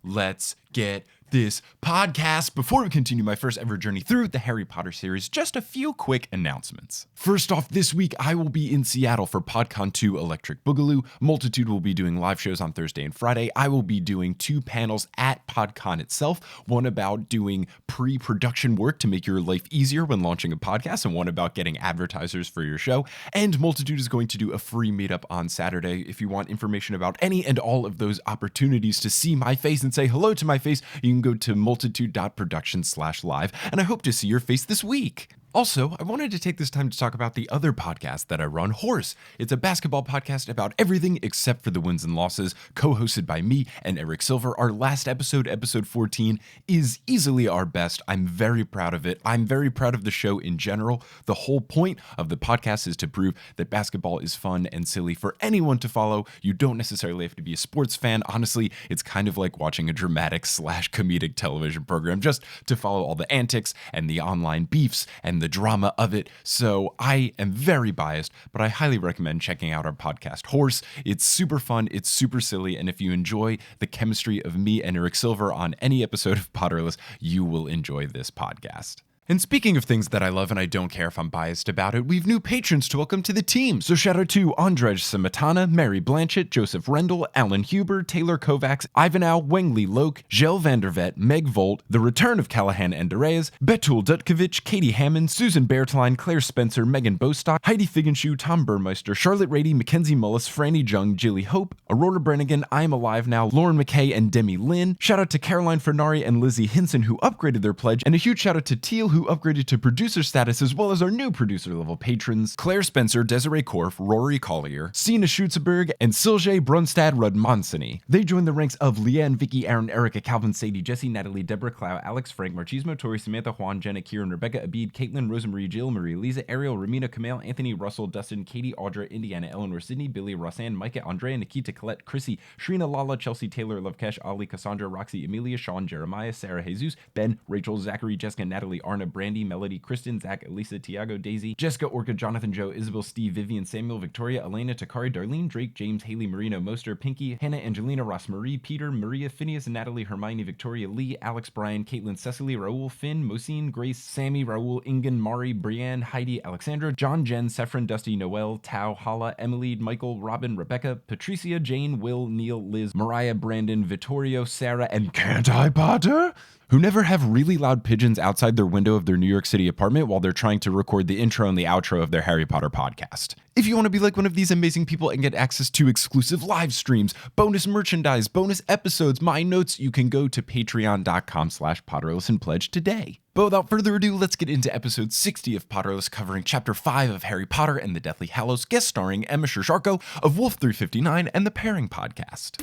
let's get this podcast. Before we continue my first ever journey through the Harry Potter series, just a few quick announcements. First off, this week I will be in Seattle for PodCon 2 Electric Boogaloo. Multitude will be doing live shows on Thursday and Friday. I will be doing 2 panels at PodCon itself, one about doing pre-production work to make your life easier when launching a podcast, and one about getting advertisers for your show. And Multitude is going to do a free meetup on Saturday. If you want information about any and all of those opportunities to see my face and say hello to my face, you can go to multitude.productions/live, and I hope to see your face this week. Also, I wanted to take this time to talk about the other podcast that I run, Horse. It's a basketball podcast about everything except for the wins and losses, co-hosted by me and Eric Silver. Our last episode, episode 14, is easily our best. I'm very proud of it. I'm very proud of the show in general. The whole point of the podcast is to prove that basketball is fun and silly for anyone to follow. You don't necessarily have to be a sports fan. Honestly, it's kind of like watching a dramatic/comedic television program, just to follow all the antics and the online beefs and the drama of it. So I am very biased, but I highly recommend checking out our podcast, Horse. It's super fun, it's super silly, and if you enjoy the chemistry of me and Eric Silver on any episode of Potterless, you will enjoy this podcast. And speaking of things that I love and I don't care if I'm biased about it, we've new patrons to welcome to the team. So shout out to Andrej Samatana, Mary Blanchett, Joseph Rendell, Alan Huber, Taylor Kovacs, Ivanau, Wengli Loke, Jel Vandervet, Meg Volt, The Return of Callahan Andreas, Betul Dutkovich, Katie Hammond, Susan Bertline, Claire Spencer, Megan Bostock, Heidi Figgenshoe, Tom Burmeister, Charlotte Rady, Mackenzie Mullis, Franny Jung, Jilly Hope, Aurora Brennigan, I'm Alive Now, Lauren McKay, and Demi Lynn. Shout out to Caroline Fernari and Lizzie Hinson, who upgraded their pledge, and a huge shout out to Teal, who upgraded to producer status, as well as our new producer level patrons, Claire Spencer, Desiree Korf, Rory Collier, Sina Schutzeberg, and Silje Brunstad Rudmansony. They joined the ranks of Leanne, Vicky, Aaron, Erica, Calvin, Sadie, Jesse, Natalie, Deborah, Clow, Alex, Frank, Marchismo, Tori, Samantha, Juan, Jenna, Kieran, Rebecca, Abid, Caitlin, Rosemarie, Jill, Marie, Lisa, Ariel, Ramina, Kamal, Anthony, Russell, Dustin, Katie, Audra, Indiana, Eleanor, Sydney, Billy, Rosanne, Micah, Andrea, Nikita, Colette, Chrissy, Shrina, Lala, Chelsea, Taylor, Lovekesh, Ali, Cassandra, Roxy, Amelia, Sean, Jeremiah, Sarah, Jesus, Ben, Rachel, Zachary, Jessica, Natalie, Arna, Brandy, Melody, Kristen, Zach, Elisa, Tiago, Daisy, Jessica, Orca, Jonathan, Joe, Isabel, Steve, Vivian, Samuel, Victoria, Elena, Takari, Darlene, Drake, James, Haley, Marino, Moster, Pinky, Hannah, Angelina, Ross, Marie, Peter, Maria, Phineas, Natalie, Hermione, Victoria, Lee, Alex, Brian, Caitlin, Cecily, Raul, Finn, Mosine, Grace, Sammy, Raul, Ingen, Mari, Brienne, Heidi, Alexandra, John, Jen, Sefron, Dusty, Noel, Tao, Hala, Emily, Michael, Robin, Rebecca, Patricia, Jane, Will, Neil, Liz, Mariah, Brandon, Vittorio, Sarah, and Can't I Potter? Who never have really loud pigeons outside their window of their New York City apartment while they're trying to record the intro and the outro of their Harry Potter podcast. If you want to be like one of these amazing people and get access to exclusive live streams, bonus merchandise, bonus episodes, my notes, you can go to patreon.com/Potterless and pledge today. But without further ado, let's get into episode 60 of Potterless, covering chapter 5 of Harry Potter and the Deathly Hallows, guest starring Emma Sherr-Ziarko of Wolf 359 and the Pairing Podcast.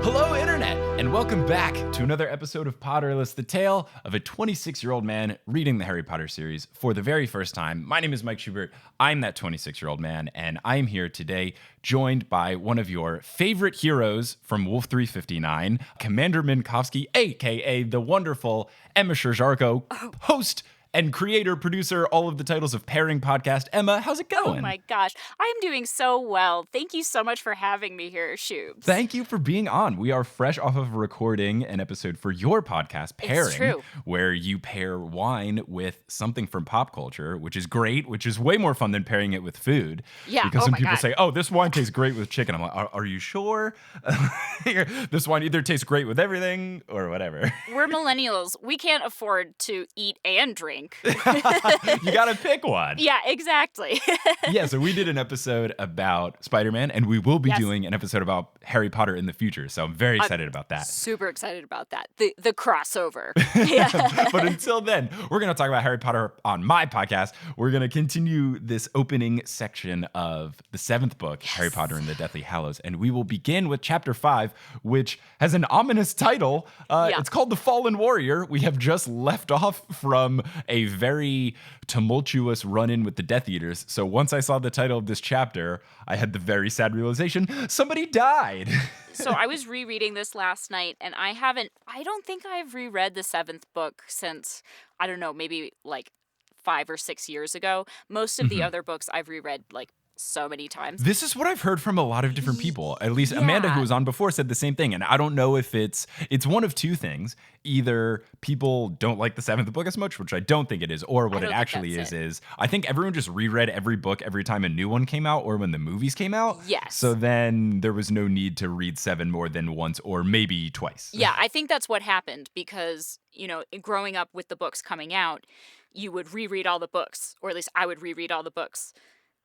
Hello, Internet, and welcome back to another episode of Potterless, the tale of a 26-year-old man reading the Harry Potter series for the very first time. My name is Mike Schubert. I'm that 26-year-old man, and I'm here today joined by one of your favorite heroes from Wolf 359, Commander Minkowski, a.k.a. the wonderful Emma Sherr-Ziarko, host and creator, producer, all of the titles of Pairing Podcast. Emma, how's it going? Oh my gosh, I'm doing so well. Thank you so much for having me here, Shubes. Thank you for being on. We are fresh off of recording an episode for your podcast, Pairing, where you pair wine with something from pop culture, which is great, which is way more fun than pairing it with food. Yeah, because when people say, oh, this wine tastes great with chicken, I'm like, are you sure? This wine either tastes great with everything or whatever. We're millennials. We can't afford to eat and drink. You gotta pick one. Yeah, exactly. Yeah, so we did an episode about Spider-Man, and we will be doing an episode about Harry Potter in the future, so I'm very excited about that. Super excited about that. The crossover. But until then, we're going to talk about Harry Potter on my podcast. We're going to continue this opening section of the 7th book, Harry Potter and the Deathly Hallows, and we will begin with chapter 5, which has an ominous title. It's called The Fallen Warrior. We have just left off from a very tumultuous run-in with the Death Eaters. So once I saw the title of this chapter, I had the very sad realization, somebody died. So I was rereading this last night, and I don't think I've reread the 7th book since, I don't know, maybe like 5 or 6 years ago. Most of the other books I've reread like so many times. This is what I've heard from a lot of different people. At least Yeah. Amanda, who was on before, said the same thing. And I don't know if it's one of two things. Either people don't like the 7th book as much, which I don't think it is, or what it actually is I think everyone just reread every book every time a new one came out or when the movies came out. Yes. So then there was no need to read 7 more than once or maybe twice. Yeah, I think that's what happened because, growing up with the books coming out, you would reread all the books, or at least I would reread all the books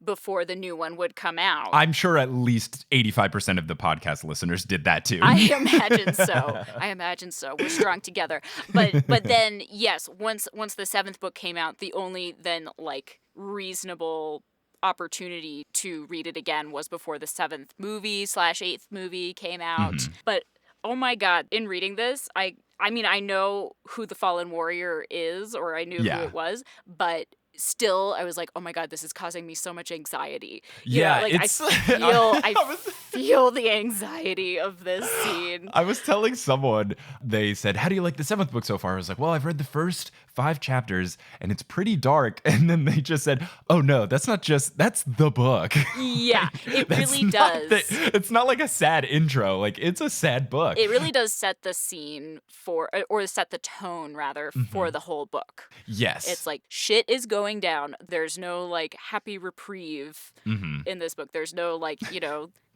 before the new one would come out. I'm sure at least 85% of the podcast listeners did that too. I imagine so. We're strong together. But then, yes, once the 7th book came out, the only then like reasonable opportunity to read it again was before the 7th movie/8th movie came out. But oh my God, in reading this, I mean, I know who the Fallen Warrior is, or I knew who it was, but still, I was like, oh my God, this is causing me so much anxiety. I feel the anxiety of this scene. I was telling someone, they said, how do you like the 7th book so far? I was like, well, I've read the first 5 chapters and it's pretty dark. And then they just said, oh no, that's the book. Yeah, it really does. It's not like a sad intro. Like, it's a sad book. It really does set the scene or set the tone rather for the whole book. Yes. It's like shit is going down. There's no like happy reprieve in this book. There's no like,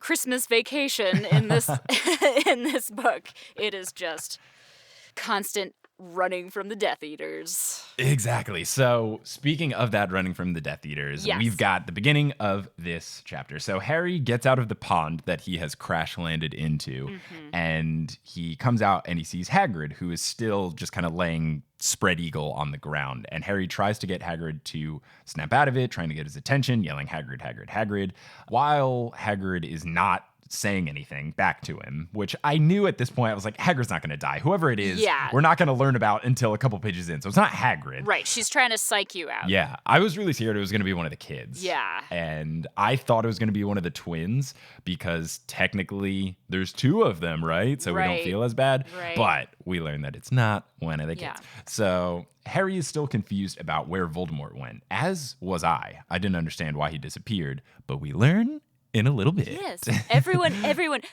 Christmas vacation in this in this book. It is just constant running from the Death Eaters. Exactly. So speaking of that running from the Death Eaters, we've got the beginning of this chapter. So Harry gets out of the pond that he has crash landed into, and he comes out and he sees Hagrid, who is still just kind of laying spread eagle on the ground. And Harry tries to get Hagrid to snap out of it, trying to get his attention, yelling, Hagrid, Hagrid, Hagrid, while Hagrid is not saying anything back to him, which I knew at this point. I was like, Hagrid's not going to die. Whoever it is, we're not going to learn about until a couple pages in. So it's not Hagrid. Right. She's trying to psych you out. Yeah. I was really scared it was going to be one of the kids. Yeah. And I thought it was going to be one of the twins because technically there's 2 of them, right? So we don't feel as bad. Right. But we learn that it's not one of the kids. So Harry is still confused about where Voldemort went, as was I. I didn't understand why he disappeared, but we learn in a little bit. Yes. Everyone.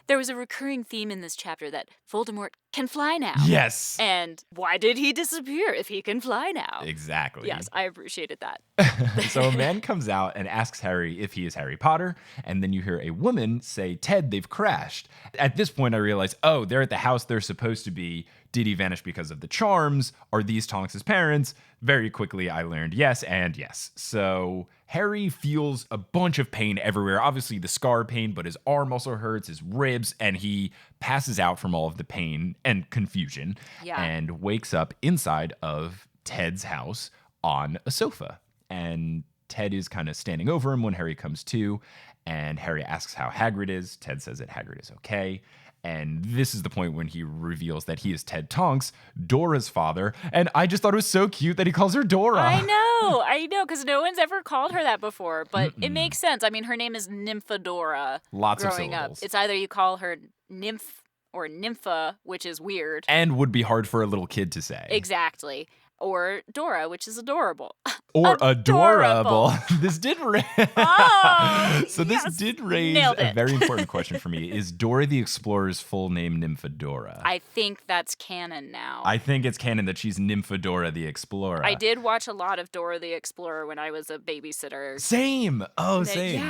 There was a recurring theme in this chapter that Voldemort can fly now. Yes. And why did he disappear if he can fly now? Exactly. Yes, I appreciated that. So a man comes out and asks Harry if he is Harry Potter, and then you hear a woman say, Ted, they've crashed. At this point, I realized, oh, they're at the house they're supposed to be. Did he vanish because of the charms? Are these Tonks' parents? Very quickly, I learned yes and yes. So Harry feels a bunch of pain everywhere. Obviously, the scar pain, but his arm also hurts, his ribs, and he passes out from all of the pain and confusion and wakes up inside of Ted's house on a sofa. And Ted is kind of standing over him when Harry comes to, and Harry asks how Hagrid is. Ted says that Hagrid is okay. And this is the point when he reveals that he is Ted Tonks, Dora's father. And I just thought it was so cute that he calls her Dora. I know, because no one's ever called her that before. But it makes sense. I mean, her name is Nymphadora. Lots of growing syllables. up. It's either you call her Nymph or Nympha, which is weird. And would be hard for a little kid to say. Exactly. Or Dora, which is adorable. Or adorable. This did raise this did raise a very important question for me. Is Dora the Explorer's full name Nymphadora? I think that's canon now. I think it's canon that she's Nymphadora the Explorer. I did watch a lot of Dora the Explorer when I was a babysitter. Same. Oh, same.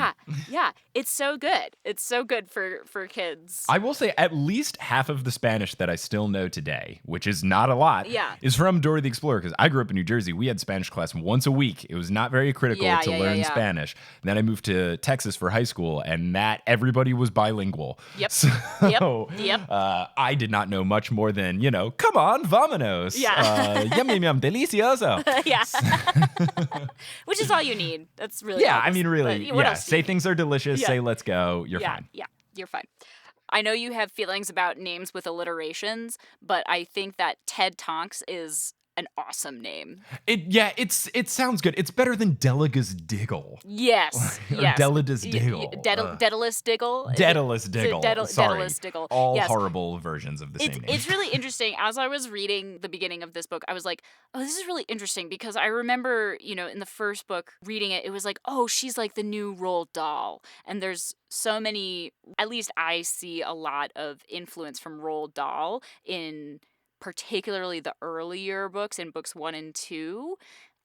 Yeah. It's so good. It's so good for kids. I will say at least half of the Spanish that I still know today, which is not a lot, is from Dora the Explorer. Because I grew up in New Jersey. We had Spanish class once a week. It was not very critical to learn Spanish. Then I moved to Texas for high school, and everybody was bilingual. Yep. So, Yep. I did not know much more than, come on, vámonos. Yeah. Yum, yum, yum, delicioso. Yeah. Which is all you need. That's really Yeah, I mean, really. What else say things are delicious. Say let's go. You're fine. Yeah, you're fine. I know you have feelings about names with alliterations, but I think that Ted Tonks is an awesome name. It sounds good. It's better than Delagus Diggle. Yes. Or yes. Deladus Diggle. Daedalus Diggle? Daedalus Diggle. Sorry. Daedalus Diggle. All yes. horrible versions of the same name. It's really interesting. As I was reading the beginning of this book, I was like, oh, this is really interesting because I remember, in the first book reading it, it was like, oh, she's like the new Roald Dahl. And there's so many, at least I see a lot of influence from Roald Dahl in particularly the earlier books, in books 1 and 2.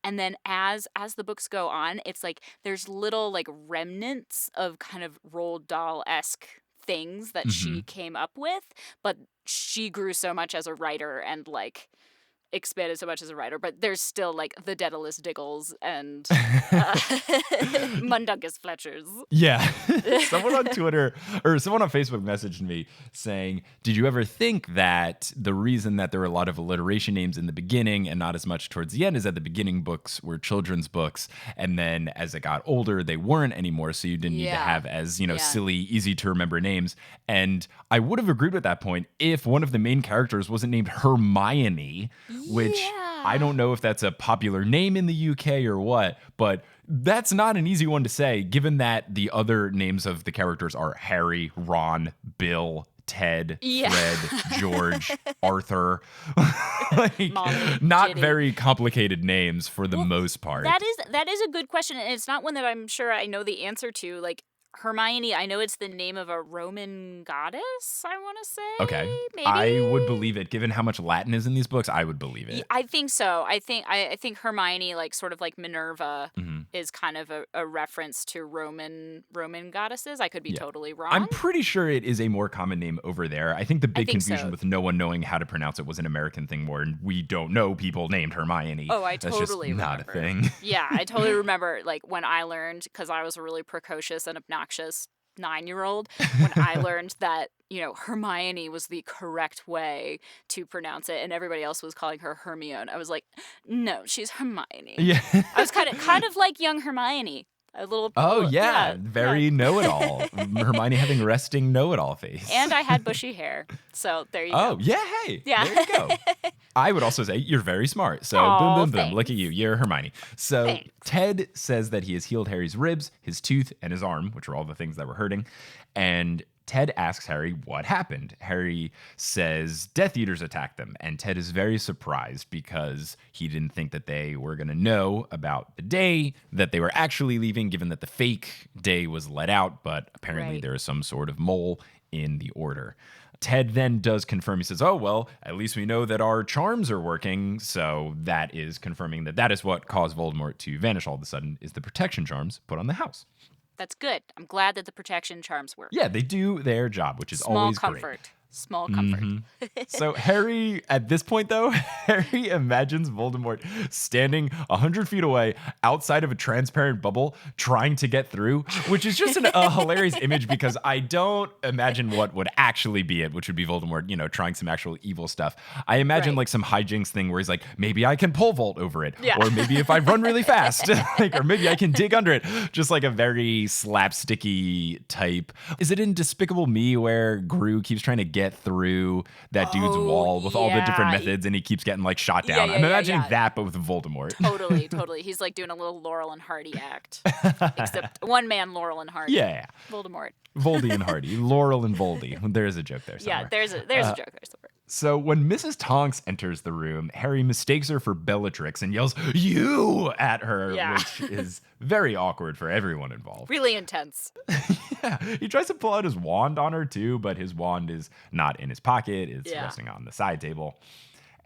And then as the books go on, it's like there's little like remnants of kind of Roald Dahl-esque things that she came up with, but she grew so much as a writer and like expanded so much as a writer, but there's still like the Daedalus Diggles and Mundungus Fletchers. Yeah. Someone on Twitter or someone on Facebook messaged me saying, did you ever think that the reason that there were a lot of alliteration names in the beginning and not as much towards the end is that the beginning books were children's books, and then as it got older, they weren't anymore, so you didn't need to have as, silly, easy to remember names. And I would have agreed with that point if one of the main characters wasn't named Hermione, which I don't know if that's a popular name in the UK or what, but that's not an easy one to say, given that the other names of the characters are Harry, Ron, Bill, Ted, Fred, George, Arthur. Molly, not Ginny. Very complicated names for the most part. That is a good question, and it's not one that I'm sure I know the answer to. Like, Hermione, I know it's the name of a Roman goddess, I want to say. Okay. Maybe? I would believe it. Given how much Latin is in these books, I would believe it. I think so. I think Hermione, like sort of like Minerva, is kind of a reference to Roman goddesses. I could be totally wrong. I'm pretty sure it is a more common name over there. I think the big confusion so. with no one knowing how to pronounce it was an American thing more, and we don't know people named Hermione. Oh, I That's totally just remember. not a thing. Yeah, I totally remember, like, when I learned, because I was a really precocious and obnoxious 9-year-old, when I learned that, Hermione was the correct way to pronounce it, and everybody else was calling her Hermione. I was like, no, she's Hermione. Yeah. I was kind of like young Hermione. A little. Very know-it-all. Hermione having resting know-it-all face. And I had bushy hair, so there you go. Oh, yeah, hey. Yeah. There you go. I would also say you're very smart. So boom, boom, boom. Look at you. You're Hermione. So thanks. Ted says that he has healed Harry's ribs, his tooth, and his arm, which are all the things that were hurting. And Ted asks Harry what happened. Harry says Death Eaters attacked them, and Ted is very surprised because he didn't think that they were going to know about the day that they were actually leaving, given that the fake day was let out, but apparently there is some sort of mole in the order. Ted then does confirm. He says, oh, well, at least we know that our charms are working. So that is confirming that is what caused Voldemort to vanish all of a sudden, is the protection charms put on the house. That's good. I'm glad that the protection charms work. Yeah, they do their job, which is always great. Small comfort. So Harry, at this point though, Harry imagines Voldemort standing 100 feet away outside of a transparent bubble trying to get through, which is just a hilarious image because I don't imagine what would actually be it, which would be Voldemort, trying some actual evil stuff. I imagine like some hijinks thing where he's like, maybe I can pole vault over it, or maybe if I run really fast, or maybe I can dig under it. Just like a very slapsticky type. Is it in Despicable Me where Gru keeps trying to get through that dude's wall with all the different methods and he keeps getting like shot down? I'm imagining that, but with Voldemort. Totally. He's like doing a little Laurel and Hardy act. Except one man Laurel and Hardy. Yeah. Voldemort. Voldy and Hardy. Laurel and Voldy. There is a joke there somewhere. Yeah, there's a joke there somewhere. So when Mrs. Tonks enters the room, Harry mistakes her for Bellatrix and yells, "You!" at her, which is very awkward for everyone involved. Really intense. Yeah. He tries to pull out his wand on her too, but his wand is not in his pocket. It's resting on the side table.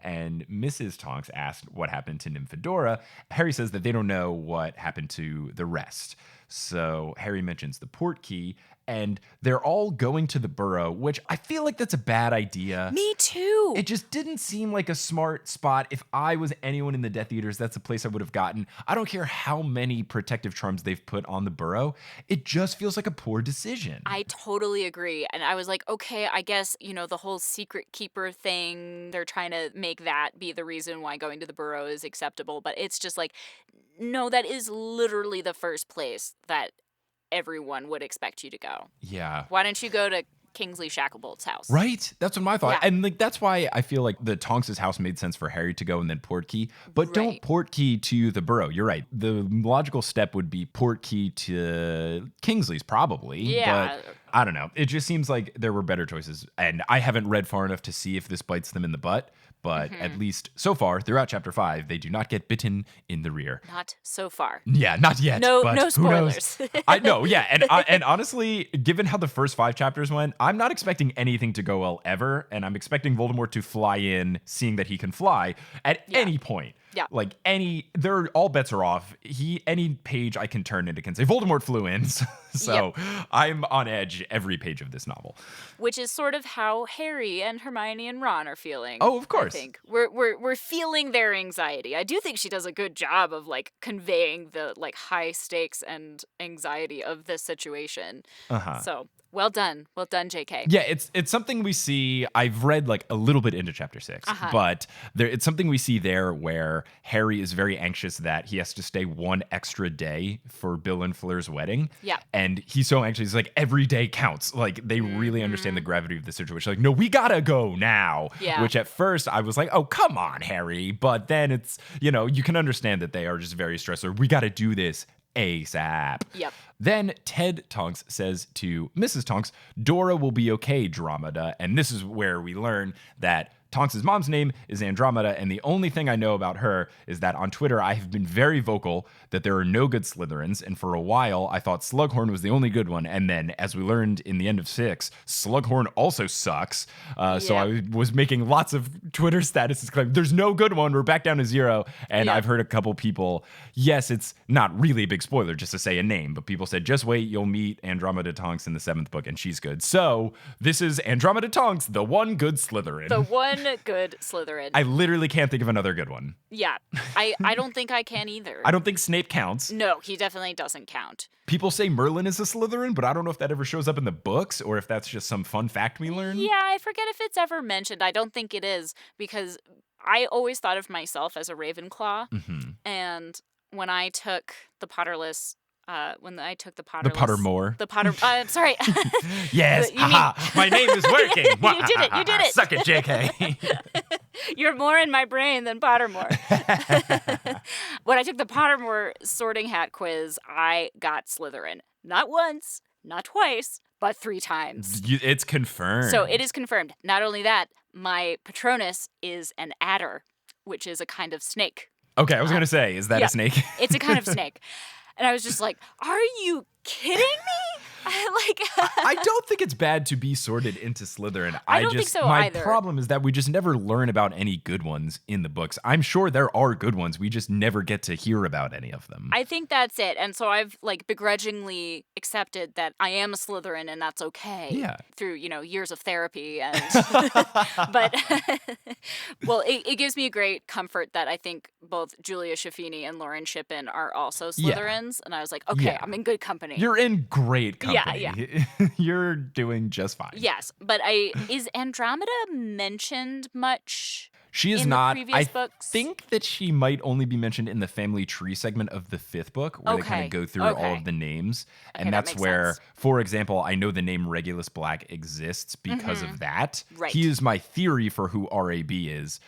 And Mrs. Tonks asked what happened to Nymphadora. Harry says that they don't know what happened to the rest. So Harry mentions the port key, and they're all going to the burrow, which I feel like that's a bad idea. Me too. It just didn't seem like a smart spot. If I was anyone in the Death Eaters, that's a place I would have gotten. I don't care how many protective charms they've put on the burrow. It just feels like a poor decision. I totally agree. And I was like, okay, I guess, the whole secret keeper thing, they're trying to make that be the reason why going to the burrow is acceptable. But it's just like, no, that is literally the first place that everyone would expect you to go. Yeah. Why don't you go to Kingsley Shacklebolt's house. Right? That's what I thought. Yeah. And like that's why I feel like the Tonks' house made sense for Harry to go and then Portkey. But don't Right. Portkey to the Burrow. You're right. The logical step would be Portkey to Kingsley's probably. Yeah. But I don't know. It just seems like there were better choices. And I haven't read far enough to see if this bites them in the butt. But at least so far, throughout Chapter 5, they do not get bitten in the rear. Not so far. Yeah, not yet. No, but no who spoilers. knows? I know, yeah, and honestly, given how the first 5 chapters went, I'm not expecting anything to go well ever, and I'm expecting Voldemort to fly in, seeing that he can fly at any point. Yeah. Like all bets are off. Any page I can turn into can say Voldemort flew in. So I'm on edge every page of this novel. Which is sort of how Harry and Hermione and Ron are feeling. Oh, of course. I think we're feeling their anxiety. I do think she does a good job of like conveying the like high stakes and anxiety of this situation. So well done, JK. Yeah, it's something we see. I've read like a little bit into Chapter 6, but it's something we see there where Harry is very anxious that he has to stay one extra day for Bill and Fleur's wedding. Yeah. And he's so anxious. He's like, every day counts. Like, they really understand the gravity of the situation. Like, no, we gotta go now. Yeah. Which at first I was like, oh, come on, Harry. But then it's, you can understand that they are just very stressed. Or we gotta do this ASAP. Yep. Then Ted Tonks says to Mrs. Tonks, Dora will be okay, Andromeda. And this is where we learn that Tonks' mom's name is Andromeda, and the only thing I know about her is that on Twitter I have been very vocal that there are no good Slytherins, and for a while I thought Slughorn was the only good one, and then as we learned in the end of 6, Slughorn also sucks. So I was making lots of Twitter statuses claiming there's no good one, we're back down to 0, and I've heard a couple people, yes, it's not really a big spoiler just to say a name, but people said just wait, you'll meet Andromeda Tonks in the 7th book, and she's good. So this is Andromeda Tonks, the one good Slytherin. The one good Slytherin. I literally can't think of another good one. Yeah, I don't think I can either. I don't think Snape counts. No, he definitely doesn't count. People say Merlin is a Slytherin, but I don't know if that ever shows up in the books or if that's just some fun fact we learn. Yeah, I forget if it's ever mentioned. I don't think it is because I always thought of myself as a Ravenclaw, and when I took the Potterless. The Potter. Sorry. Yes. Haha. My name is working. You did it. Suck it, JK. You're more in my brain than Pottermore. When I took the Pottermore sorting hat quiz, I got Slytherin. Not once, not twice, but 3 times. It's confirmed. So it is confirmed. Not only that, my Patronus is an adder, which is a kind of snake. Okay, I was going to say, is that a snake? It's a kind of snake. And I was just like, are you kidding me? I don't think it's bad to be sorted into Slytherin. I don't think so my either. problem is that we just never learn about any good ones in the books. I'm sure there are good ones. We just never get to hear about any of them. I think that's it. And so I've begrudgingly accepted that I am a Slytherin and that's okay. Yeah. Through, years of therapy and but well, it gives me a great comfort that I think both Julia Schaffini and Lauren Shippen are also Slytherins. And I was like, okay, I'm in good company. You're in great company. Yeah. You're doing just fine. Yes, but is Andromeda mentioned much? She is in not. The previous I books? think that she might only be mentioned in the family tree segment of the 5th book, where they kind of go through all of the names. Okay, and that's that makes where, sense. for example, I know the name Regulus Black exists because of that. Right. He is my theory for who RAB is,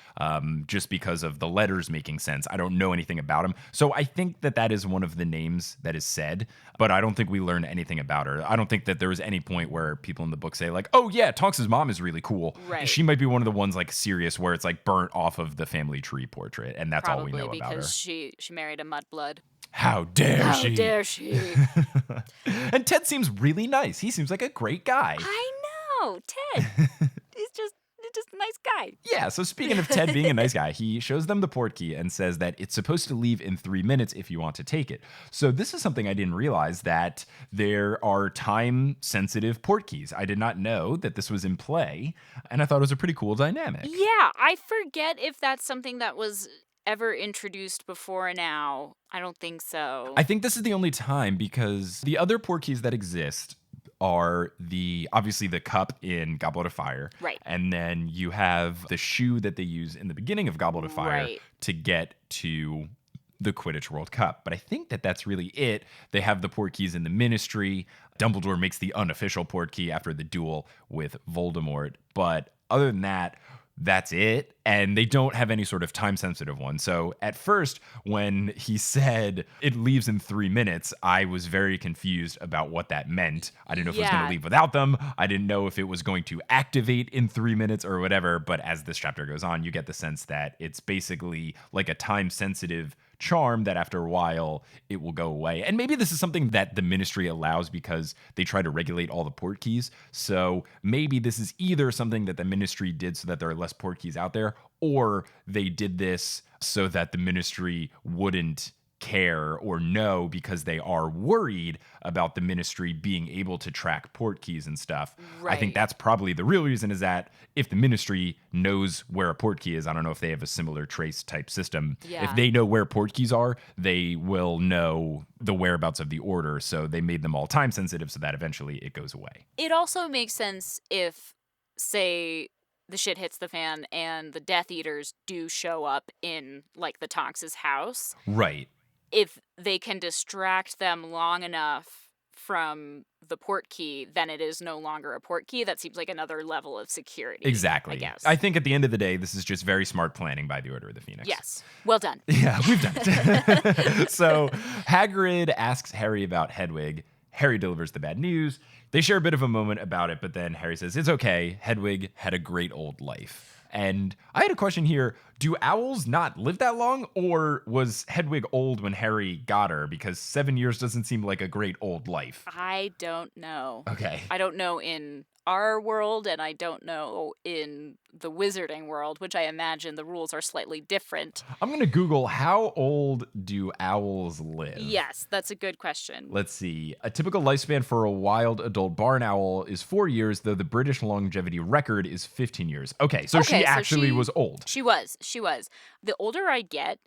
just because of the letters making sense. I don't know anything about him. So I think that is one of the names that is said, but I don't think we learn anything about her. I don't think that there was any point where people in the book say like, oh yeah, Tonks' mom is really cool. Right. She might be one of the ones like serious where it's like burnt off of the family tree portrait, and that's all we know Probably about her. because she married a mudblood. How dare she? How dare she? And Ted seems really nice. He seems like a great guy. I know, Ted. He's just a nice guy. Yeah, so speaking of Ted being a nice guy, he shows them the port key and says that it's supposed to leave in 3 minutes if you want to take it. So this is something I didn't realize, that there are time-sensitive port keys. I did not know that this was in play, and I thought it was a pretty cool dynamic. Yeah, I forget if that's something that was ever introduced before now. I don't think so. I think this is the only time, because the other port keys that exist are obviously the cup in Goblet of Fire. Right. And then you have the shoe that they use in the beginning of Goblet of Fire Right. to get to the Quidditch World Cup. But I think that that's really it. They have the Portkeys in the Ministry. Dumbledore makes the unofficial Portkey after the duel with Voldemort. But other than that, that's it. And they don't have any sort of time-sensitive one. So at first, when he said it leaves in 3 minutes, I was very confused about what that meant. I didn't know if it was going to leave without them. I didn't know if it was going to activate in 3 minutes or whatever. But as this chapter goes on, you get the sense that it's basically like a time-sensitive charm that after a while it will go away. And maybe this is something that the Ministry allows because they try to regulate all the Portkeys. So maybe this is either something that the Ministry did so that there are less Portkeys out there, or they did this so that the Ministry wouldn't care or know because they are worried about the Ministry being able to track Portkeys and stuff. Right. I think that's probably the real reason, is that if the Ministry knows where a Portkey is, I don't know if they have a similar trace type system. Yeah. If they know where Portkeys are, they will know the whereabouts of the Order. So they made them all time sensitive so that eventually it goes away. It also makes sense if, say, the shit hits the fan and the Death Eaters do show up in, like, the Tonks' house. Right. If they can distract them long enough from the Portkey, then it is no longer a Portkey. That seems like another level of security. Exactly. I guess. I think at the end of the day, this is just very smart planning by the Order of the Phoenix. Yes. Well done. Yeah, we've done it. So Hagrid asks Harry about Hedwig. Harry delivers the bad news. They share a bit of a moment about it, but then Harry says, it's okay. Hedwig had a great old life. And I had a question here. Do owls not live that long? Or was Hedwig old when Harry got her? Because 7 years doesn't seem like a great old life. I don't know. Okay. I don't know in our world, and I don't know in the wizarding world, which I imagine the rules are slightly different. I'm going to Google, how old do owls live? Yes, that's a good question. Let's see. A typical lifespan for a wild adult barn owl is 4 years, though the British longevity record is 15 years. Okay, so she actually was old. She was. The older I get,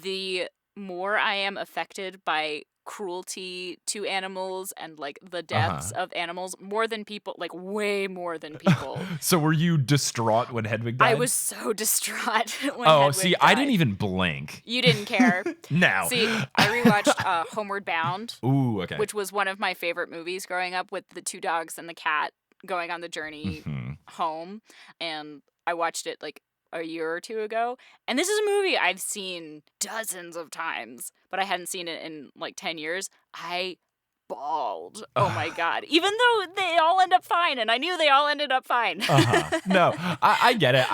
the more I am affected by cruelty to animals and like the deaths of animals, more than people, like way more than people. So were you distraught when Hedwig died? I was so distraught when Hedwig died. I didn't even blink. You didn't care. No. See, I rewatched Homeward Bound. Ooh, okay. Which was one of my favorite movies growing up, with the two dogs and the cat going on the journey home. And I watched it like a year or two ago. And this is a movie I've seen dozens of times, but I hadn't seen it in like 10 years. I bawled. Oh my God. Even though they all end up fine, and I knew they all ended up fine. No, I get it.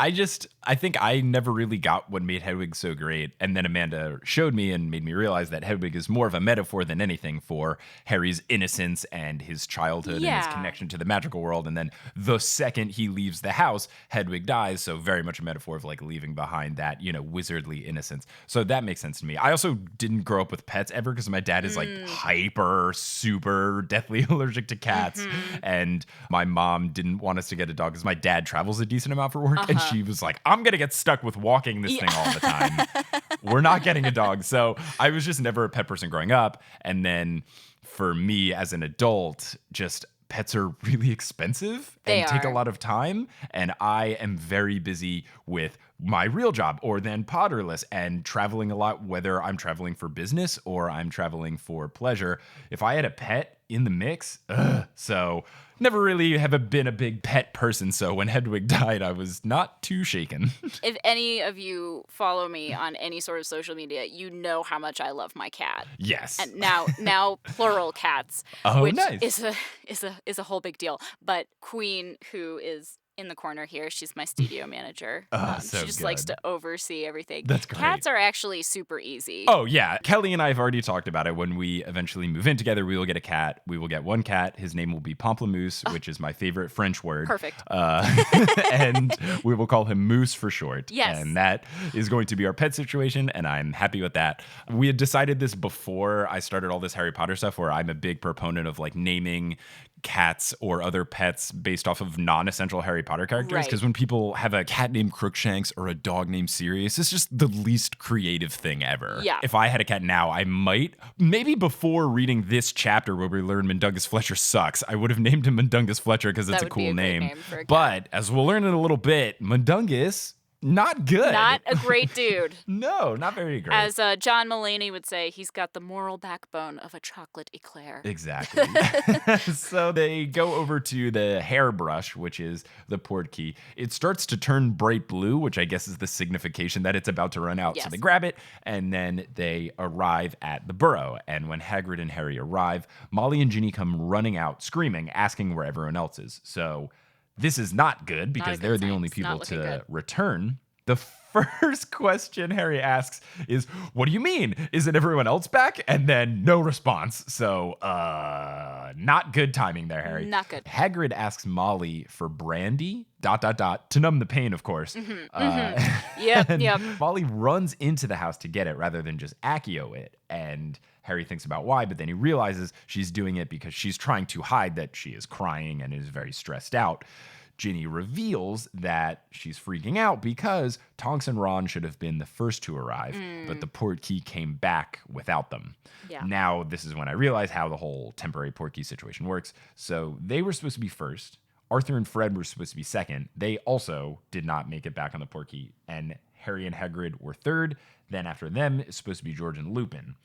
I think I never really got what made Hedwig so great. And then Amanda showed me and made me realize that Hedwig is more of a metaphor than anything for Harry's innocence and his childhood and his connection to the magical world. And then the second he leaves the house, Hedwig dies. So very much a metaphor of like leaving behind that, wizardly innocence. So that makes sense to me. I also didn't grow up with pets ever because my dad is like hyper, super deathly allergic to cats. And my mom didn't want us to get a dog because my dad travels a decent amount for work. And she was like, I'm going to get stuck with walking this thing all the time. We're not getting a dog. So I was just never a pet person growing up. And then for me as an adult, just pets are really expensive and take a lot of time. And I am very busy with my real job, or then Potterless, and traveling a lot, whether I'm traveling for business or I'm traveling for pleasure. If I had a pet in the mix, so never really have been a big pet person. So when Hedwig died, I was not too shaken. If any of you follow me on any sort of social media, you know how much I love my cat. Yes. And now plural cats, which is a whole big deal. But Queen, who is in the corner here, she's my studio manager. She just likes to oversee everything. That's great. Cats are actually super easy. Oh, yeah. Kelly and I have already talked about it. When we eventually move in together, we will get a cat. We will get one cat. His name will be Pamplemousse, which is my favorite French word. Perfect. And we will call him Moose for short. Yes. And that is going to be our pet situation, and I'm happy with that. We had decided this before I started all this Harry Potter stuff, where I'm a big proponent of like naming cats or other pets based off of non-essential Harry Potter characters. Because when people have a cat named Crookshanks or a dog named Sirius, it's just the least creative thing ever. Yeah. If I had a cat now, I might, maybe before reading this chapter where we learn Mundungus Fletcher sucks, I would have named him Mundungus Fletcher because it's a cool name. Name for a cat. But as we'll learn in a little bit, Mundungus not good. Not a great dude. No, not very great. As John Mulaney would say, he's got the moral backbone of a chocolate eclair. Exactly. So they go over to the hairbrush, which is the port key. It starts to turn bright blue, which I guess is the signification that it's about to run out. Yes. So they grab it, and then they arrive at the burrow. And when Hagrid and Harry arrive, Molly and Ginny come running out, screaming, asking where everyone else is. So this is not good because they're the only people to return. The first question Harry asks is, what do you mean? Isn't everyone else back? And then no response. So, not good timing there, Harry. Not good. Hagrid asks Molly for brandy, ... to numb the pain, of course. Yep. Molly runs into the house to get it rather than just Accio it. And Harry thinks about why, but then he realizes she's doing it because she's trying to hide that she is crying and is very stressed out. Ginny reveals that she's freaking out because Tonks and Ron should have been the first to arrive, but the port key came back without them. Yeah. Now, this is when I realize how the whole temporary port key situation works. So they were supposed to be first. Arthur and Fred were supposed to be second. They also did not make it back on the port key. And Harry and Hagrid were third. Then after them, it's supposed to be George and Lupin.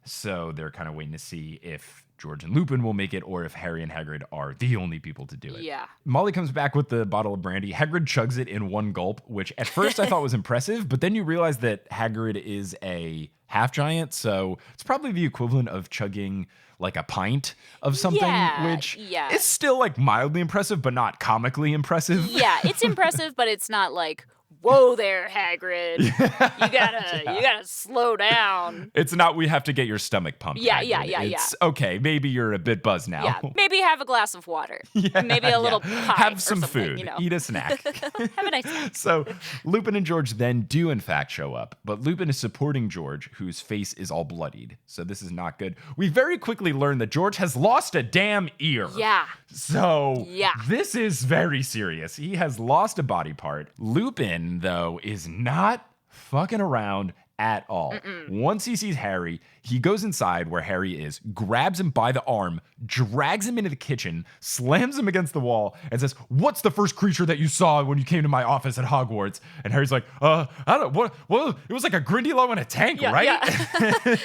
So they're kind of waiting to see if George and Lupin will make it or if Harry and Hagrid are the only people to do it. Yeah. Molly comes back with the bottle of brandy. Hagrid chugs it in one gulp, which at first I thought was impressive, but then you realize that Hagrid is a half giant, so it's probably the equivalent of chugging like a pint of something, which is still like mildly impressive, but not comically impressive. Yeah, it's impressive, but it's not like, whoa there, Hagrid. You gotta slow down. It's not, we have to get your stomach pumped. Yeah. It's okay, maybe you're a bit buzzed now. Yeah, maybe have a glass of water. Maybe a little pie. Have some food. You know. Eat a snack. Have a nice snack. So Lupin and George then do in fact show up, but Lupin is supporting George, whose face is all bloodied. So this is not good. We very quickly learn that George has lost a damn ear. Yeah. So this is very serious. He has lost a body part. Lupin, though, is not fucking around at all. Once he sees Harry, he goes inside where Harry is, grabs him by the arm, drags him into the kitchen, slams him against the wall, and says, "What's the first creature that you saw when you came to my office at Hogwarts?" And Harry's like, I don't know, what? It was like a Grindylow in a tank, right? Yeah.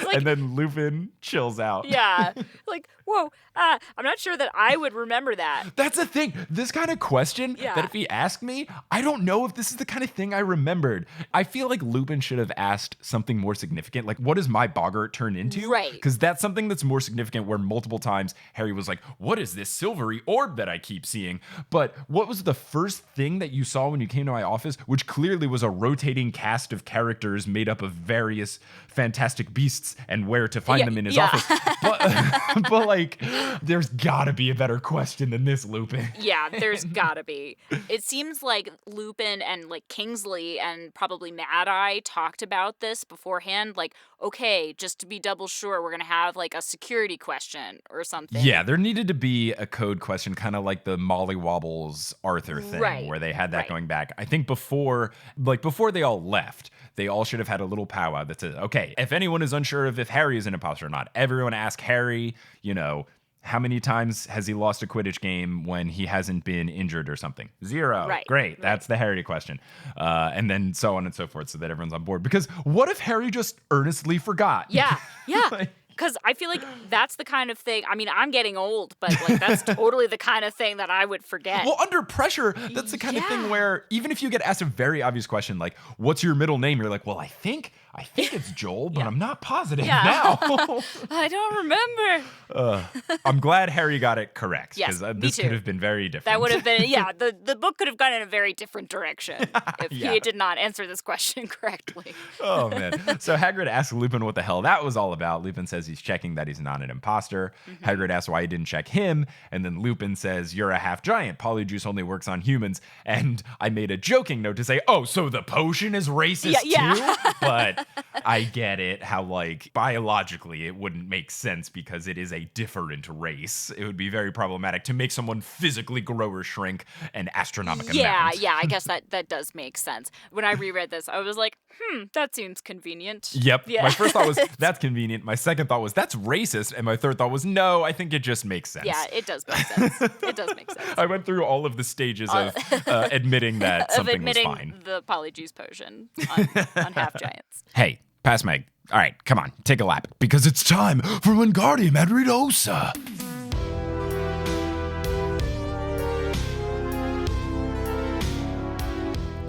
Like, and then Lupin chills out. Yeah. Like, whoa, I'm not sure that I would remember that. That's the thing. This kind of question that if he asked me, I don't know if this is the kind of thing I remembered. I feel like Lupin should have asked something more significant. Like, what does my boggart turn into? Right. Because that's something that's more significant where multiple times Harry was like, what is this silvery orb that I keep seeing? But what was the first thing that you saw when you came to my office? Which clearly was a rotating cast of characters made up of various fantastic beasts and where to find them in his office. But like, there's gotta be a better question than this, Lupin. Yeah, there's gotta be. It seems like Lupin and like Kingsley and probably Mad Eye talked about this beforehand. Like, okay, just to be double sure, we're gonna have like a security question or something. Yeah, there needed to be a code question, kind of like the Molly Wobbles Arthur thing, where they had that going back. I think before they all left, they all should have had a little powwow that says, okay, if anyone is unsure of if Harry is an imposter or not, everyone ask Harry, how many times has he lost a Quidditch game when he hasn't been injured or something? 0. Right. Great. That's the Harry question. And then so on and so forth so that everyone's on board. Because what if Harry just earnestly forgot? Yeah. Because I feel like that's the kind of thing, I mean, I'm getting old, but like that's totally the kind of thing that I would forget. Well, under pressure, that's the kind of thing where even if you get asked a very obvious question, like, what's your middle name? You're like, well, I think it's Joel, but I'm not positive now. I don't remember. I'm glad Harry got it correct, because Yes, this could have been very different. That would have been, the book could have gone in a very different direction if he did not answer this question correctly. Oh, man. So Hagrid asks Lupin what the hell that was all about. Lupin says he's checking that he's not an imposter. Hagrid asks why he didn't check him, and then Lupin says, you're a half giant. Polyjuice only works on humans. And I made a joking note to say, oh, so the potion is racist too? But I get it, how, like, biologically it wouldn't make sense because it is a different race. It would be very problematic to make someone physically grow or shrink an astronomical amount. Yeah, I guess that does make sense. When I reread this, I was like, that seems convenient. Yep. Yeah. My first thought was, that's convenient. My second thought was, that's racist. And my third thought was, no, I think it just makes sense. Yeah, it does make sense. It does make sense. I went through all of the stages of admitting that something was fine. The polyjuice potion on half giants. Hey, pass Meg. All right, come on, take a lap. Because it's time for Wingardium Adridosa.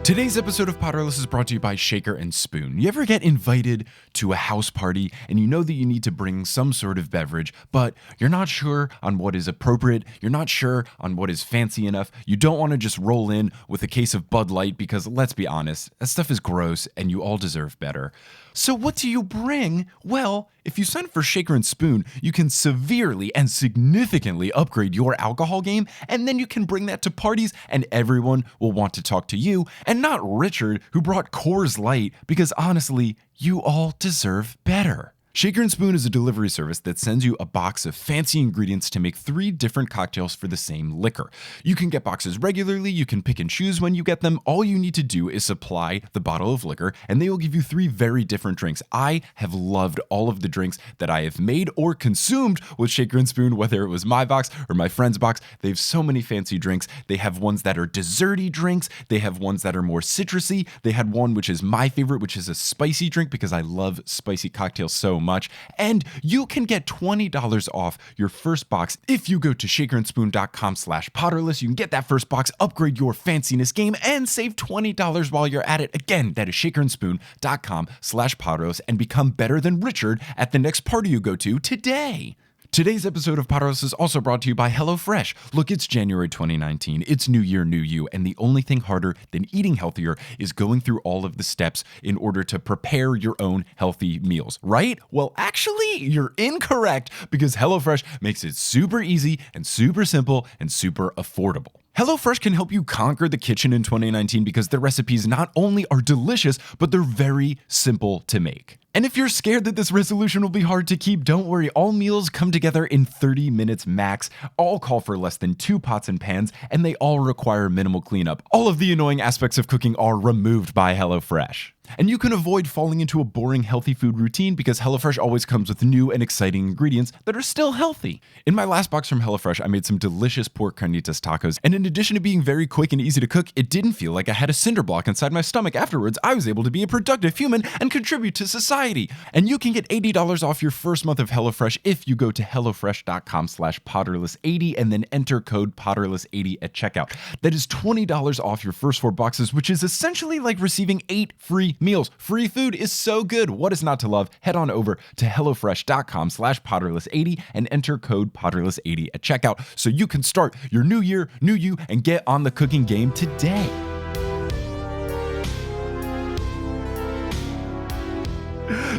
Today's episode of Potterless is brought to you by Shaker and Spoon. You ever get invited to a house party and you know that you need to bring some sort of beverage, but you're not sure on what is appropriate, you're not sure on what is fancy enough, you don't want to just roll in with a case of Bud Light because, let's be honest, that stuff is gross and you all deserve better. So what do you bring? Well, if you sign up for Shaker and Spoon, you can severely and significantly upgrade your alcohol game, and then you can bring that to parties and everyone will want to talk to you, and not Richard, who brought Coors Light, because honestly, you all deserve better. Shaker and Spoon is a delivery service that sends you a box of fancy ingredients to make 3 different cocktails for the same liquor. You can get boxes regularly, you can pick and choose when you get them. All you need to do is supply the bottle of liquor, and they will give you 3 very different drinks. I have loved all of the drinks that I have made or consumed with Shaker and Spoon, whether it was my box or my friend's box. They have so many fancy drinks. They have ones that are desserty drinks. They have ones that are more citrusy. They had one which is my favorite, which is a spicy drink because I love spicy cocktails so much. And you can get $20 off your first box if you go to shakerandspoon.com/potterless. You can get that first box, upgrade your fanciness game, and save $20 while you're at it. Again, that is shakerandspoon.com/potterless, and become better than Richard at the next party you go to today. Today's episode of Potterless is also brought to you by HelloFresh. Look, it's January 2019. It's New Year, New You, and the only thing harder than eating healthier is going through all of the steps in order to prepare your own healthy meals, right? Well, actually, you're incorrect because HelloFresh makes it super easy and super simple and super affordable. HelloFresh can help you conquer the kitchen in 2019 because their recipes not only are delicious, but they're very simple to make. And if you're scared that this resolution will be hard to keep, don't worry. All meals come together in 30 minutes max, all call for less than 2 pots and pans, and they all require minimal cleanup. All of the annoying aspects of cooking are removed by HelloFresh. And you can avoid falling into a boring healthy food routine because HelloFresh always comes with new and exciting ingredients that are still healthy. In my last box from HelloFresh, I made some delicious pork carnitas tacos, and in addition to being very quick and easy to cook, it didn't feel like I had a cinder block inside my stomach afterwards. I was able to be a productive human and contribute to society. And you can get $80 off your first month of HelloFresh if you go to hellofresh.com/potterless80 and then enter code potterless80 at checkout. That is $20 off your first 4 boxes, which is essentially like receiving 8 free meals. Free food is so good. What is not to love? Head on over to hellofresh.com/potterless80 and enter code potterless80 at checkout so you can start your new year, new you, and get on the cooking game today.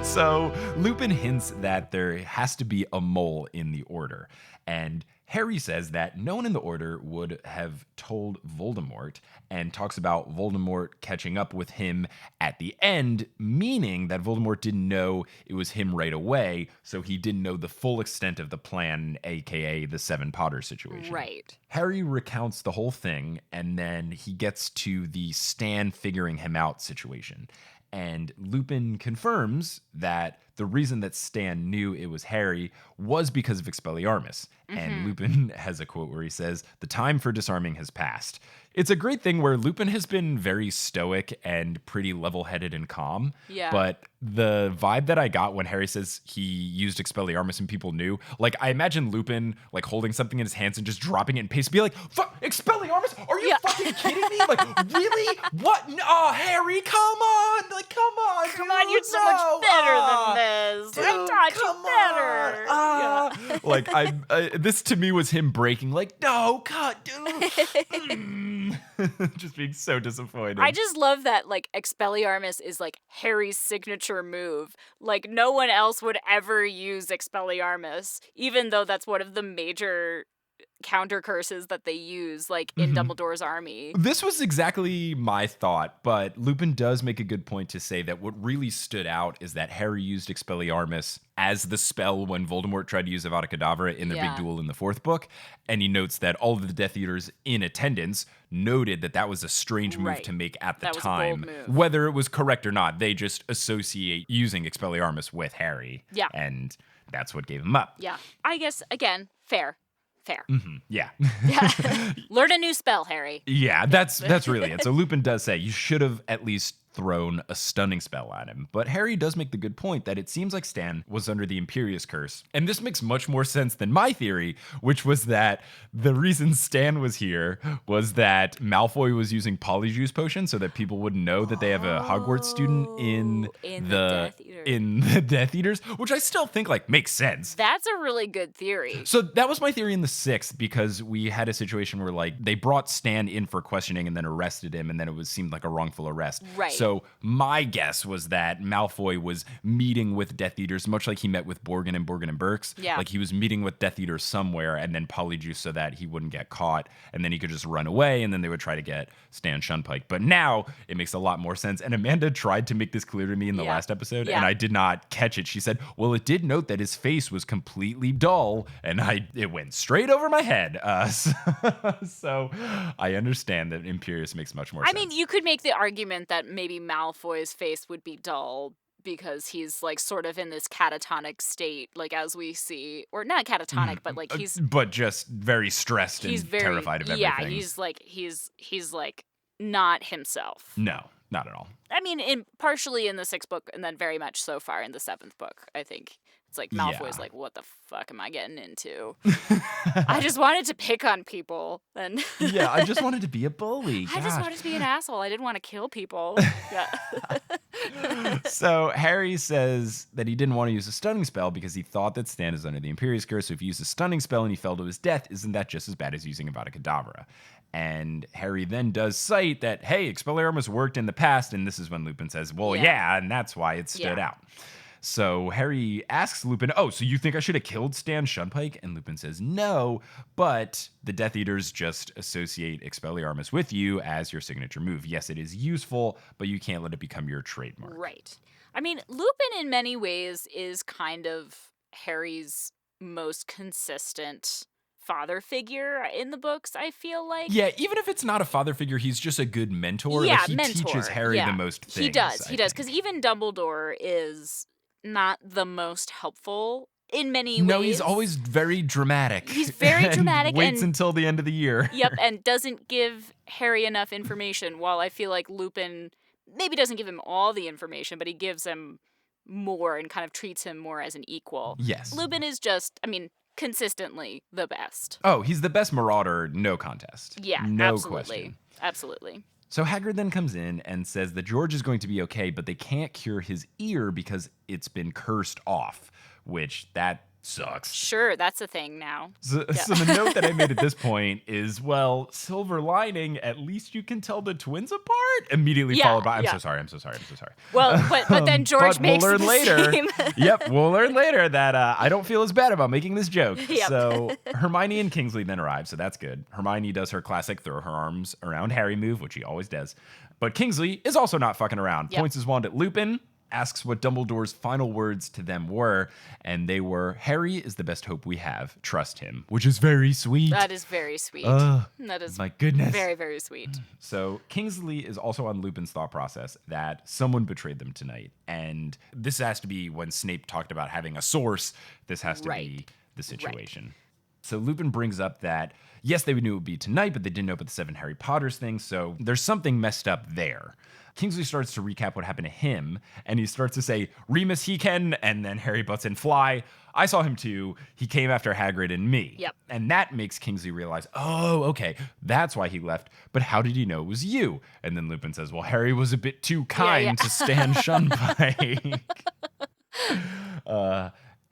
So Lupin hints that there has to be a mole in the order, and Harry says that no one in the order would have told Voldemort and talks about Voldemort catching up with him at the end, meaning that Voldemort didn't know it was him right away, so he didn't know the full extent of the plan, aka the 7 Potters situation. Right. Harry recounts the whole thing, and then he gets to the Stan figuring him out situation. And Lupin confirms that the reason that Stan knew it was Harry was because of Expelliarmus. Mm-hmm. And Lupin has a quote where he says, "The time for disarming has passed." It's a great thing where Lupin has been very stoic and pretty level-headed and calm. Yeah. But the vibe that I got when Harry says he used Expelliarmus and people knew, like, I imagine Lupin, like, holding something in his hands and just dropping it in pace, be like, "Fuck, Expelliarmus? Are you fucking kidding me? Like, really? What? Oh, Harry, come on! Like, come on, Come on, you're so much better than this. Dude, I taught you better." Like, this to me was him breaking, like, no, cut, dude. Just being so disappointed. I just love that, like, Expelliarmus is, like, Harry's signature move. Like, no one else would ever use Expelliarmus, even though that's one of the major counter curses that they use, like in Dumbledore's army. This was exactly my thought, but Lupin does make a good point to say that what really stood out is that Harry used Expelliarmus as the spell when Voldemort tried to use Avada Kedavra in their big duel in the 4th book. And he notes that all of the Death Eaters in attendance noted that that was a strange move to make at the time. Whether it was correct or not, they just associate using Expelliarmus with Harry. Yeah. And that's what gave him up. Yeah. I guess, again, fair. Yeah. Learn a new spell, Harry. Yeah, that's really it. So Lupin does say you should have at least thrown a stunning spell at him. But Harry does make the good point that it seems like Stan was under the Imperius Curse. And this makes much more sense than my theory, which was that the reason Stan was here was that Malfoy was using Polyjuice Potion so that people wouldn't know that they have a Hogwarts student in the Death Eaters, which I still think like makes sense. That's a really good theory. So that was my theory in the 6th, because we had a situation where like they brought Stan in for questioning and then arrested him, and then it seemed like a wrongful arrest. Right. So my guess was that Malfoy was meeting with Death Eaters, much like he met with Borgin and Burks. Yeah. Like he was meeting with Death Eaters somewhere and then Polyjuice so that he wouldn't get caught, and then he could just run away, and then they would try to get Stan Shunpike. But now it makes a lot more sense. And Amanda tried to make this clear to me in the last episode, and I did not catch it. She said, well, it did note that his face was completely dull, and it went straight over my head. So I understand that Imperius makes much more sense. I mean, you could make the argument that maybe Malfoy's face would be dull because he's like sort of in this catatonic state, like as we see, or not catatonic, but like but just very stressed and terrified of everything. Yeah, he's like not himself. No, not at all. I mean, partially in the 6th book, and then very much so far in the 7th book. I think it's like Malfoy's like, what the fuck am I getting into? I just wanted to pick on people, and yeah, I just wanted to be a bully. I just wanted to be an asshole. I didn't want to kill people. Yeah. So Harry says that he didn't want to use a stunning spell because he thought that Stan is under the Imperius Curse. So if he used a stunning spell and he fell to his death, isn't that just as bad as using Avada Kedavra? And Harry then does cite that, hey, Expelliarmus worked in the past, and this is when Lupin says, well, yeah and that's why it stood out. So Harry asks Lupin, oh, so you think I should have killed Stan Shunpike? And Lupin says, no, but the Death Eaters just associate Expelliarmus with you as your signature move. Yes, it is useful, but you can't let it become your trademark. Right. I mean, Lupin in many ways is kind of Harry's most consistent father figure in the books, I feel like. Yeah, even if it's not a father figure, he's just a good mentor. Yeah, like he teaches Harry the most things. He does, because even Dumbledore is not the most helpful in many ways. No, he's always very dramatic. He's very dramatic. Waits until the end of the year. Yep, and doesn't give Harry enough information, while I feel like Lupin maybe doesn't give him all the information, but he gives him more and kind of treats him more as an equal. Yes. Lupin is just, I mean, consistently the best. Oh, he's the best marauder, no contest. Yeah, no absolutely. Question. Absolutely. So Hagrid then comes in and says that George is going to be okay, but they can't cure his ear because it's been cursed off, which that sucks. Sure, that's a thing now. So the note that I made at this point is, well, silver lining, at least you can tell the twins apart. Immediately followed by, I'm so sorry. Well, but then George makes we'll learn the later. same. Yep, we'll learn later that I don't feel as bad about making this joke. Yep. So Hermione and Kingsley then arrive, so that's good. Hermione does her classic throw her arms around Harry move, which he always does. But Kingsley is also not fucking around. Points his wand at Lupin, asks what Dumbledore's final words to them were, and they were, Harry is the best hope we have. Trust him. Which is very sweet. That is very sweet. That is my goodness. Very, very sweet. So Kingsley is also on Lupin's thought process that someone betrayed them tonight. And this has to be when Snape talked about having a source. This has to be the situation. Right. So Lupin brings up that, yes, they knew it would be tonight, but they didn't know about the 7 Harry Potters thing. So there's something messed up there. Kingsley starts to recap what happened to him, and he starts to say, Remus he can, and then Harry butts in, Fly. I saw him too. He came after Hagrid and me. Yep. And that makes Kingsley realize, oh, okay, that's why he left. But how did he know it was you? And then Lupin says, well, Harry was a bit too kind to Stan Shunpike.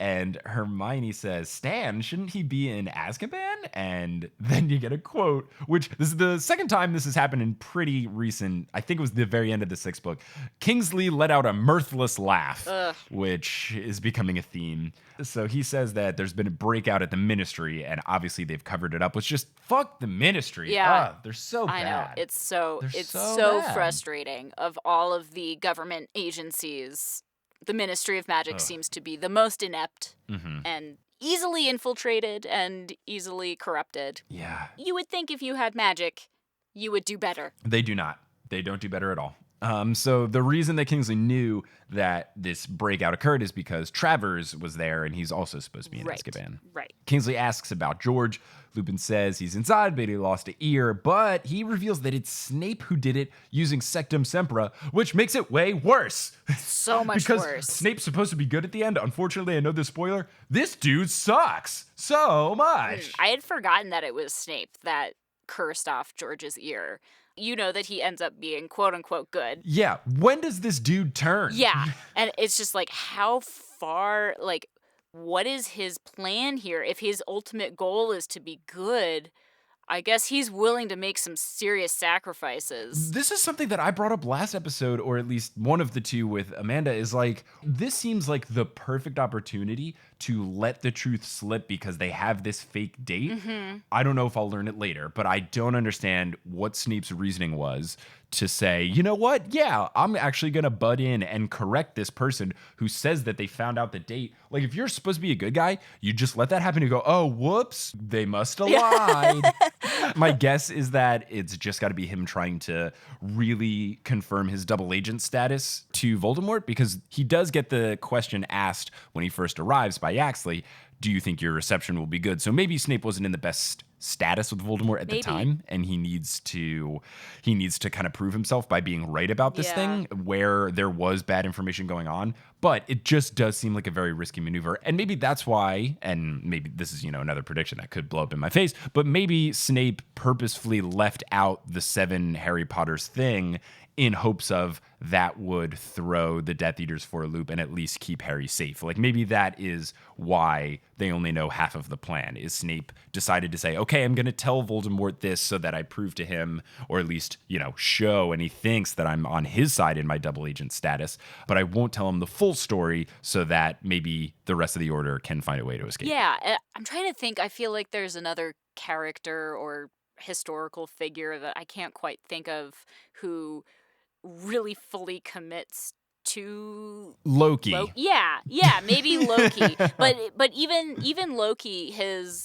And Hermione says, Stan, shouldn't he be in Azkaban? And then you get a quote, which this is the second time this has happened in pretty recent, I think it was the very end of the 6th book. Kingsley let out a mirthless laugh, which is becoming a theme. So he says that there's been a breakout at the Ministry, and obviously they've covered it up. It's just, fuck the Ministry. Yeah. They're so bad. I know. It's so bad. frustrating. Of all of the government agencies, the Ministry of Magic seems to be the most inept and easily infiltrated and easily corrupted. Yeah. You would think if you had magic, you would do better. They do not. They don't do better at all. So the reason that Kingsley knew that this breakout occurred is because Travers was there, and he's also supposed to be in Azkaban. Right. Kingsley asks about George. Lupin says he's inside, but he lost an ear. But he reveals that it's Snape who did it using Sectum Sempra, which makes it way worse. So much because worse. Snape's supposed to be good at the end. Unfortunately, I know this spoiler. This dude sucks so much. I had forgotten that it was Snape that cursed off George's ear. You know that he ends up being quote-unquote good. Yeah. When does this dude turn? Yeah. And it's just like, how far, like, what is his plan here? If his ultimate goal is to be good, I guess he's willing to make some serious sacrifices. This is something that I brought up last episode, or at least one of the two with Amanda, is like, this seems like the perfect opportunity to let the truth slip because they have this fake date. I don't know if I'll learn it later, but I don't understand what Snape's reasoning was to say, you know what? Yeah, I'm actually going to butt in and correct this person who says that they found out the date. Like, if you're supposed to be a good guy, you just let that happen and go, oh, whoops, they must have lied. My guess is that it's just got to be him trying to really confirm his double agent status to Voldemort, because he does get the question asked when he first arrives by Yaxley, do you think your reception will be good? So maybe Snape wasn't in the best status with Voldemort at the time, and he needs to kind of prove himself by being right about this thing where there was bad information going on. But it just does seem like a very risky maneuver, and maybe that's why, and maybe this is, another prediction that could blow up in my face, but maybe Snape purposefully left out the 7 Harry Potters thing in hopes of that would throw the Death Eaters for a loop and at least keep Harry safe. Like, maybe that is why they only know half of the plan, is Snape decided to say, okay, I'm going to tell Voldemort this so that I prove to him, or at least, show, and he thinks that I'm on his side in my double agent status, but I won't tell him the full story so that maybe the rest of the Order can find a way to escape. Yeah, I'm trying to think. I feel like there's another character or historical figure that I can't quite think of who really fully commits to Loki. Yeah, maybe Loki. But even Loki,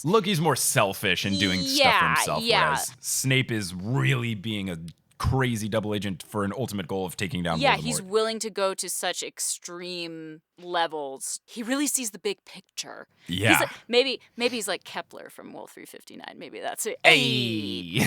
Loki's more selfish and doing stuff for himself, whereas Snape is really being a crazy double agent for an ultimate goal of taking down Voldemort. Yeah, he's willing to go to such extreme levels. He really sees the big picture. Yeah. Maybe he's like Kepler from Wolf 359. Maybe that's it. Hey!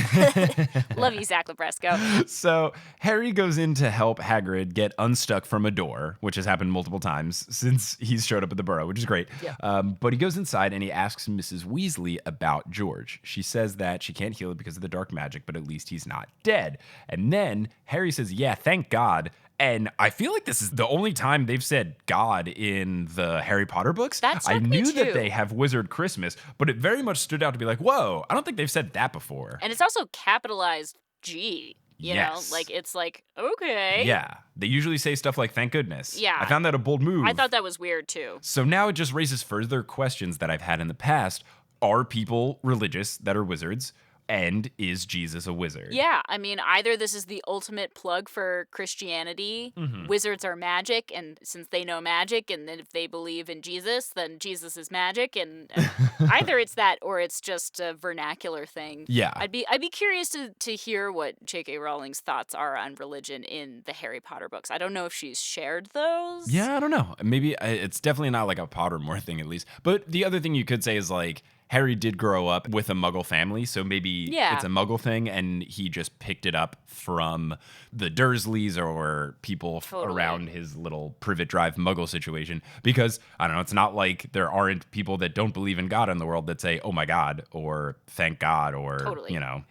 Love you, Zach Labresco. So Harry goes in to help Hagrid get unstuck from a door, which has happened multiple times since he's showed up at the Burrow, which is great. Yeah. But he goes inside and he asks Mrs. Weasley about George. She says that she can't heal it because of the dark magic, but at least he's not dead. And then Harry says, yeah, thank God. And I feel like this is the only time they've said God in the Harry Potter books. I knew that they have Wizard Christmas, but it very much stood out to be like, whoa, I don't think they've said that before. And it's also capitalized G. You know, like, it's like, okay. Yeah. They usually say stuff like, thank goodness. Yeah. I found that a bold move. I thought that was weird, too. So now it just raises further questions that I've had in the past. Are people religious that are wizards? And is Jesus a wizard? Yeah, I mean, either this is the ultimate plug for Christianity, wizards are magic, and since they know magic, and then if they believe in Jesus, then Jesus is magic, and either it's that or it's just a vernacular thing. Yeah. I'd be curious to hear what J.K. Rowling's thoughts are on religion in the Harry Potter books. I don't know if she's shared those. Yeah, I don't know. Maybe it's definitely not like a Pottermore thing, at least. But the other thing you could say is like, Harry did grow up with a Muggle family, so maybe it's a Muggle thing, and he just picked it up from the Dursleys or people around his little Privet Drive Muggle situation. Because, I don't know, it's not like there aren't people that don't believe in God in the world that say, oh my God, or thank God, or,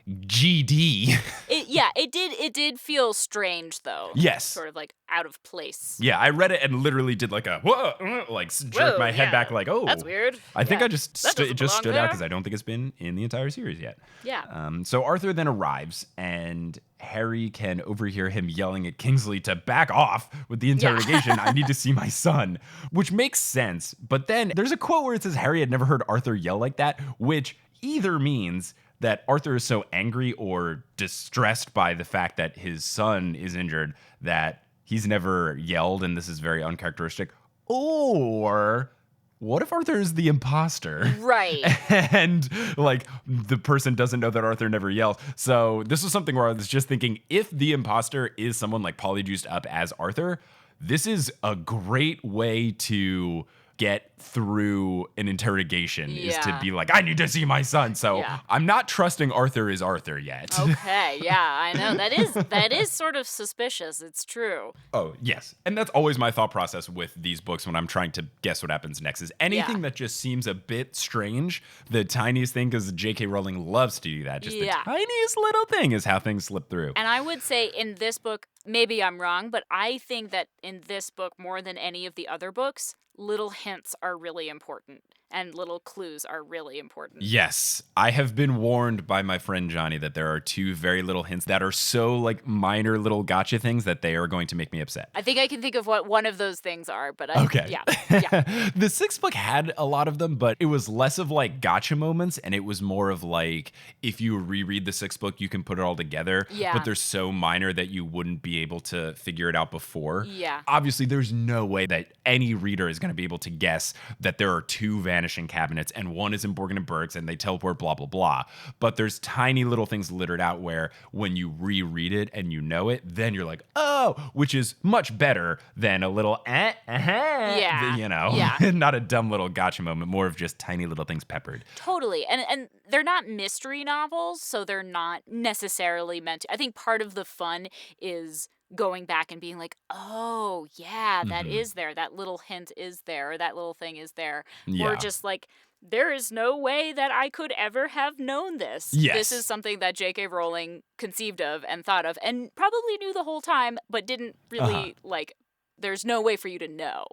GD. It did feel strange, though. Yes. Sort of like, out of place. Yeah, I read it and literally did like a whoa, like jerk my head back like, oh, that's weird. I think I just That it just stood belong out there. because I don't think it's been in the entire series yet. Yeah. So Arthur then arrives and Harry can overhear him yelling at Kingsley to back off with the interrogation. I need to see my son, which makes sense. But then there's a quote where it says Harry had never heard Arthur yell like that, which either means that Arthur is so angry or distressed by the fact that his son is injured that he's never yelled and this is very uncharacteristic. Or what if Arthur is the imposter? Right. And like the person doesn't know that Arthur never yells. So this was something where I was just thinking, if the imposter is someone like polyjuiced up as Arthur, this is a great way to get through an interrogation is to be like, I need to see my son. So I'm not trusting Arthur is Arthur yet. Okay, yeah, I know. That is sort of suspicious. It's true. Oh, yes. And that's always my thought process with these books when I'm trying to guess what happens next is anything that just seems a bit strange, the tiniest thing, because J.K. Rowling loves to do that. Just the tiniest little thing is how things slip through. And I would say in this book, maybe I'm wrong, but I think that in this book, more than any of the other books, little hints are really important and little clues are really important. Yes, I have been warned by my friend Johnny that there are two very little hints that are so like minor little gotcha things that they are going to make me upset. I think I can think of what one of those things are, but okay. Yeah. The sixth book had a lot of them, but it was less of like gotcha moments and it was more of like if you reread the sixth book, you can put it all together, but they're so minor that you wouldn't be able to figure it out before. Yeah. Obviously, there's no way that any reader is going to be able to guess that there are two vanishing cabinets and one is in Borgin and Burke's and they teleport blah, blah, blah. But there's tiny little things littered out where when you reread it and you know it, then you're like, oh, which is much better than a little you know, not a dumb little gotcha moment, more of just tiny little things peppered. Totally. And they're not mystery novels, so they're not necessarily meant to. I think part of the fun is going back and being like, oh, yeah, that is there. That little hint is there. Or that little thing is there. Yeah. Or just like, there is no way that I could ever have known this. Yes. This is something that J.K. Rowling conceived of and thought of and probably knew the whole time, but didn't really, like, there's no way for you to know.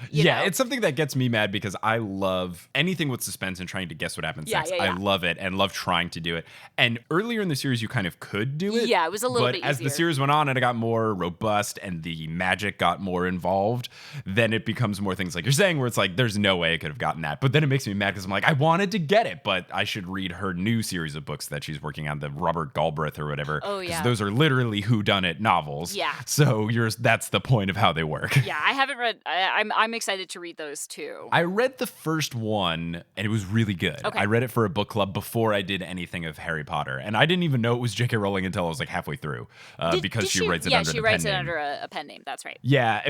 You know? It's something that gets me mad because I love anything with suspense and trying to guess what happens next. I love it and love trying to do it. And earlier in the series, you kind of could do it. Yeah, it was a little bit easier. But as the series went on and it got more robust and the magic got more involved, then it becomes more things like you're saying where it's like, there's no way I could have gotten that. But then it makes me mad because I'm like, I wanted to get it, but I should read her new series of books that she's working on, the Robert Galbraith or whatever. Oh, yeah. Because those are literally whodunit novels. Yeah. So that's the point of how they work. Yeah, I haven't read, I'm excited to read those too. I read the first one and it was really good. Okay. I read it for a book club before I did anything of Harry Potter. And I didn't even know it was J.K. Rowling until I was like halfway through because she writes it under the pen name. Yeah, she writes it under a pen name. That's right. Yeah,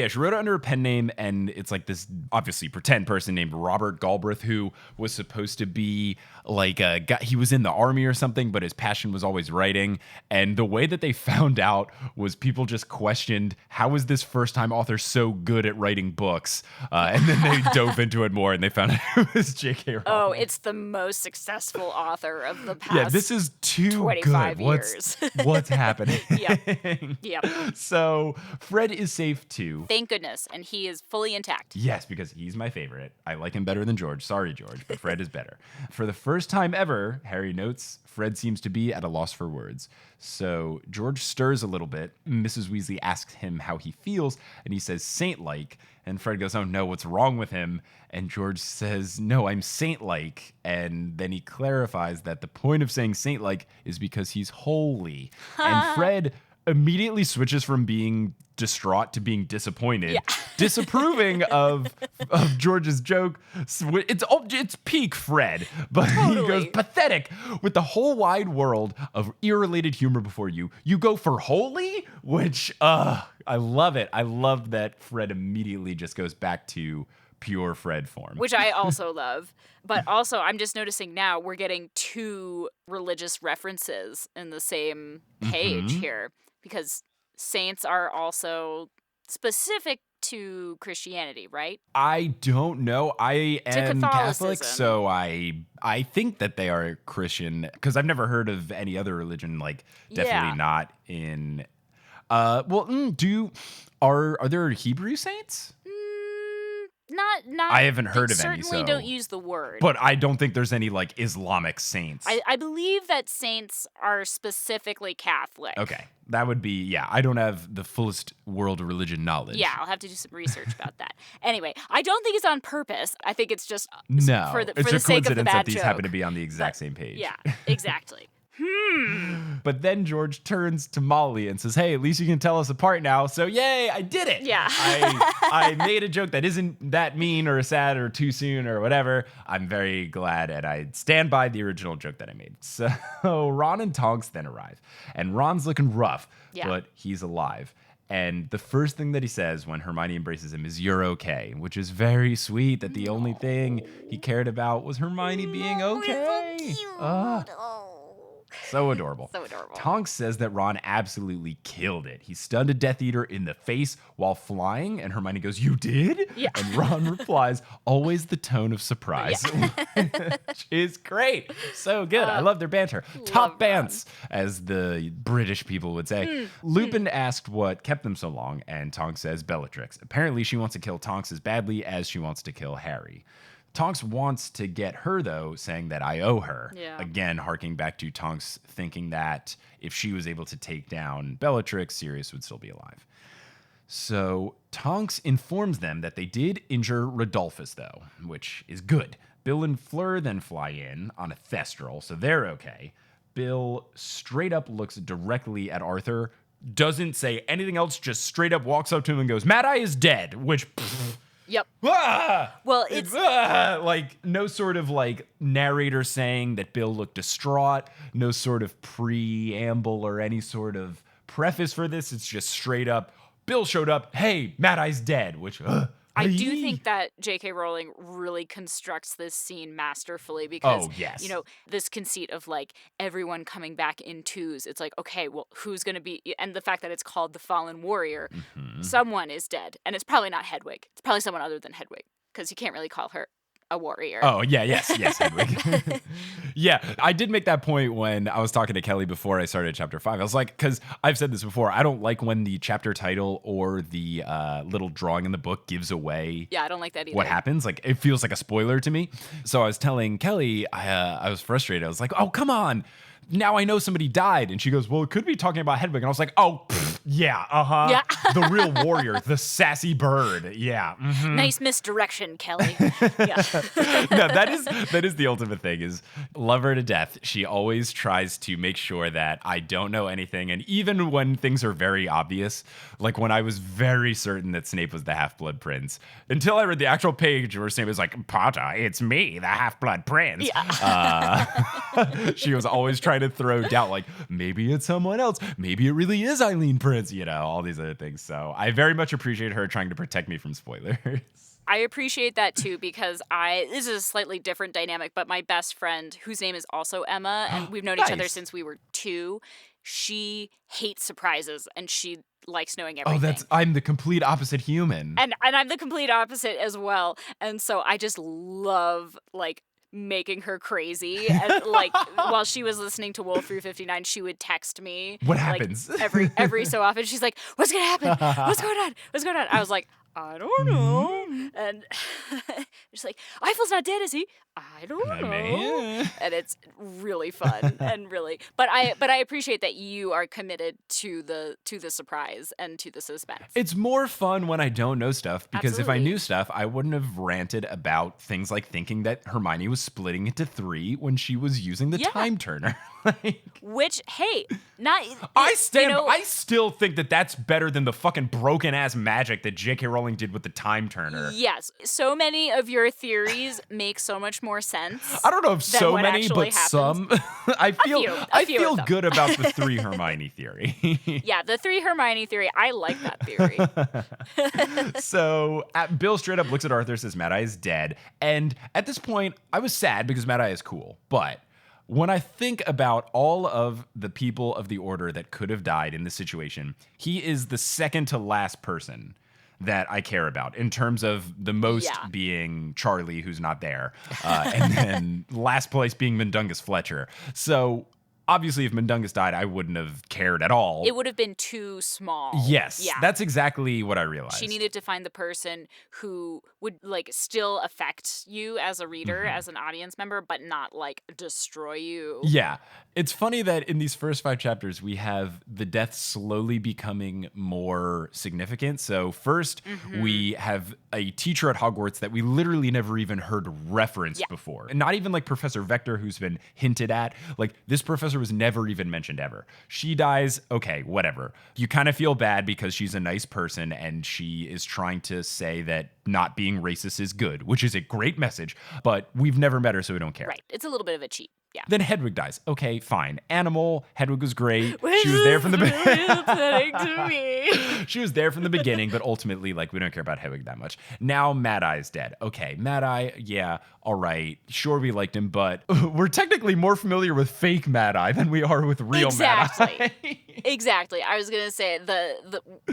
she wrote it under a pen name and it's like this obviously pretend person named Robert Galbraith who was supposed to be like a guy. He was in the army or something, but his passion was always writing. And the way that they found out was people just questioned, how is this first-time author so good at writing books? And then they dove into it more and they found out it was J.K. Rowling. Oh, it's the most successful author of the past. Yeah, this is too 25 good. years. What's happening? Yep. So Fred is safe too. Thank goodness. And he is fully intact. Yes, because he's my favorite. I like him better than George. Sorry, George, but Fred is better. For the first time ever, Harry notes, Fred seems to be at a loss for words. So George stirs a little bit. Mrs. Weasley asks him how he feels, and he says saint-like. And Fred goes, oh no, what's wrong with him? And George says, no, I'm saint-like. And then he clarifies that the point of saying saint-like is because he's holy. And Fred immediately switches from being distraught to being disappointed, disapproving of George's joke. It's peak Fred, but he goes, pathetic. With the whole wide world of irrelated humor before you, you go for holy? Which, I love it. I love that Fred immediately just goes back to pure Fred form. Which I also love. But also, I'm just noticing now we're getting two religious references in the same page here. Because saints are also specific to Christianity, right? I don't know. I am Catholic, Catholicism. so I think that they are Christian because I've never heard of any other religion, like definitely not in... Are there Hebrew saints? Not. I haven't heard of any. Certainly don't use the word. But I don't think there's any like Islamic saints. I believe that saints are specifically Catholic. Okay, that would be, yeah. I don't have the fullest world religion knowledge. Yeah, I'll have to do some research about that. Anyway, I don't think it's on purpose. I think it's just for the it's a sake of the coincidence bad that these joke. happen to be on the exact same page. Yeah, exactly. But then George turns to Molly and says, hey, at least you can tell us apart now. So yay, I did it. Yeah. I made a joke that isn't that mean or sad or too soon or whatever. I'm very glad, and I stand by the original joke that I made. So Ron and Tonks then arrive, and Ron's looking rough, but he's alive. And the first thing that he says when Hermione embraces him is, you're okay, which is very sweet, that the only thing he cared about was Hermione being okay. So adorable. So adorable. Tonks says that Ron absolutely killed it. He stunned a Death Eater in the face while flying, and Hermione goes, you did? Yeah. And Ron replies, always the tone of surprise. Which is great. So good. I love their banter. Top bants, as the British people would say. Lupin asked what kept them so long, and Tonks says Bellatrix. Apparently, she wants to kill Tonks as badly as she wants to kill Harry. Tonks wants to get her, though, saying that I owe her. Yeah. Again, harking back to Tonks thinking that if she was able to take down Bellatrix, Sirius would still be alive. So Tonks informs them that they did injure Rodolphus, though, which is good. Bill and Fleur then fly in on a Thestral, so they're okay. Bill straight up looks directly at Arthur, doesn't say anything else, just straight up walks up to him and goes, Mad Eye is dead, which... Yep. Ah! Well, it's like no sort of like narrator saying that Bill looked distraught, no sort of preamble or any sort of preface for this. It's just straight up, Bill showed up, hey, Mad Eye's dead, which I do think that J.K. Rowling really constructs this scene masterfully because, you know, this conceit of like everyone coming back in twos. It's like, okay, well, who's going to be, and the fact that it's called the Fallen Warrior, someone is dead. And it's probably not Hedwig. It's probably someone other than Hedwig because you can't really call her a warrior. Oh, yeah, yes, Hedwig. Yeah, I did make that point when I was talking to Kelly before I started chapter 5. I was like, because I've said this before, I don't like when the chapter title or the little drawing in the book gives away. Yeah, I don't like that either. What happens? Like, it feels like a spoiler to me. So I was telling Kelly, I was frustrated. I was like, oh, come on. Now I know somebody died. And she goes, well, it could be talking about Hedwig. And I was like, oh, yeah, Yeah. The real warrior, the sassy bird. Yeah. Mm-hmm. Nice misdirection, Kelly. Yeah. No, that is the ultimate thing, is love her to death. She always tries to make sure that I don't know anything. And even when things are very obvious, like when I was very certain that Snape was the Half-Blood Prince, until I read the actual page where Snape was like, Potter, it's me, the Half-Blood Prince. Yeah. She was always trying to throw doubt, like, maybe it's someone else. Maybe it really is Eileen Prince, you know, all these other things. So I very much appreciate her trying to protect me from spoilers. I appreciate that too because this is a slightly different dynamic, but my best friend, whose name is also Emma, and we've known each other since we were 2, she hates surprises and she likes knowing everything. I'm the complete opposite human. And I'm the complete opposite as well. And so I just love like making her crazy. And like while she was listening to Wolf 359, she would text me. What happens? Like, every so often. She's like, what's gonna happen? What's going on? What's going on? I was like, I don't know. And she's like, Eiffel's not dead, is he? I don't know. And it's really fun and really, but I appreciate that you are committed to the surprise and to the suspense. It's more fun when I don't know stuff, because Absolutely. if I knew stuff, I wouldn't have ranted about things like thinking that Hermione was splitting into 3 when she was using the time turner. Which, hey, not I still think that that's better than the fucking broken ass magic that J.K. Rowling did with the time turner. Yes, so many of your theories make so much more sense. I don't know if so many, but happens. some. I feel good about the 3 Hermione theory. Yeah, the 3 Hermione theory. I like that theory. So Bill straight up looks at Arthur, says Mad Eye is dead, and at this point, I was sad because Mad Eye is cool, but when I think about all of the people of the Order that could have died in this situation, he is the second to last person that I care about, in terms of the most being Charlie, who's not there, and then last place being Mundungus Fletcher. So obviously, if Mundungus died, I wouldn't have cared at all. It would have been too small. Yes, Yeah. that's exactly what I realized. She needed to find the person who would like still affect you as a reader, as an audience member, but not like destroy you. Yeah. It's funny that in these first 5 chapters, we have the deaths slowly becoming more significant. So first, we have a teacher at Hogwarts that we literally never even heard referenced before. And not even like Professor Vector, who's been hinted at. Like, this professor was never even mentioned ever. She dies, okay, whatever. You kind of feel bad because she's a nice person and she is trying to say that not being racist is good, which is a great message, but we've never met her, so we don't care. Right. It's a little bit of a cheat. Yeah. Then Hedwig dies. Okay, fine. Animal. Hedwig was great. She was there from the beginning. She was there from the beginning, but ultimately, like, we don't care about Hedwig that much. Now Mad Eye's dead. Okay, Mad Eye, yeah, all right. Sure, we liked him, but we're technically more familiar with fake Mad Eye than we are with real Mad Eye. Exactly. I was gonna say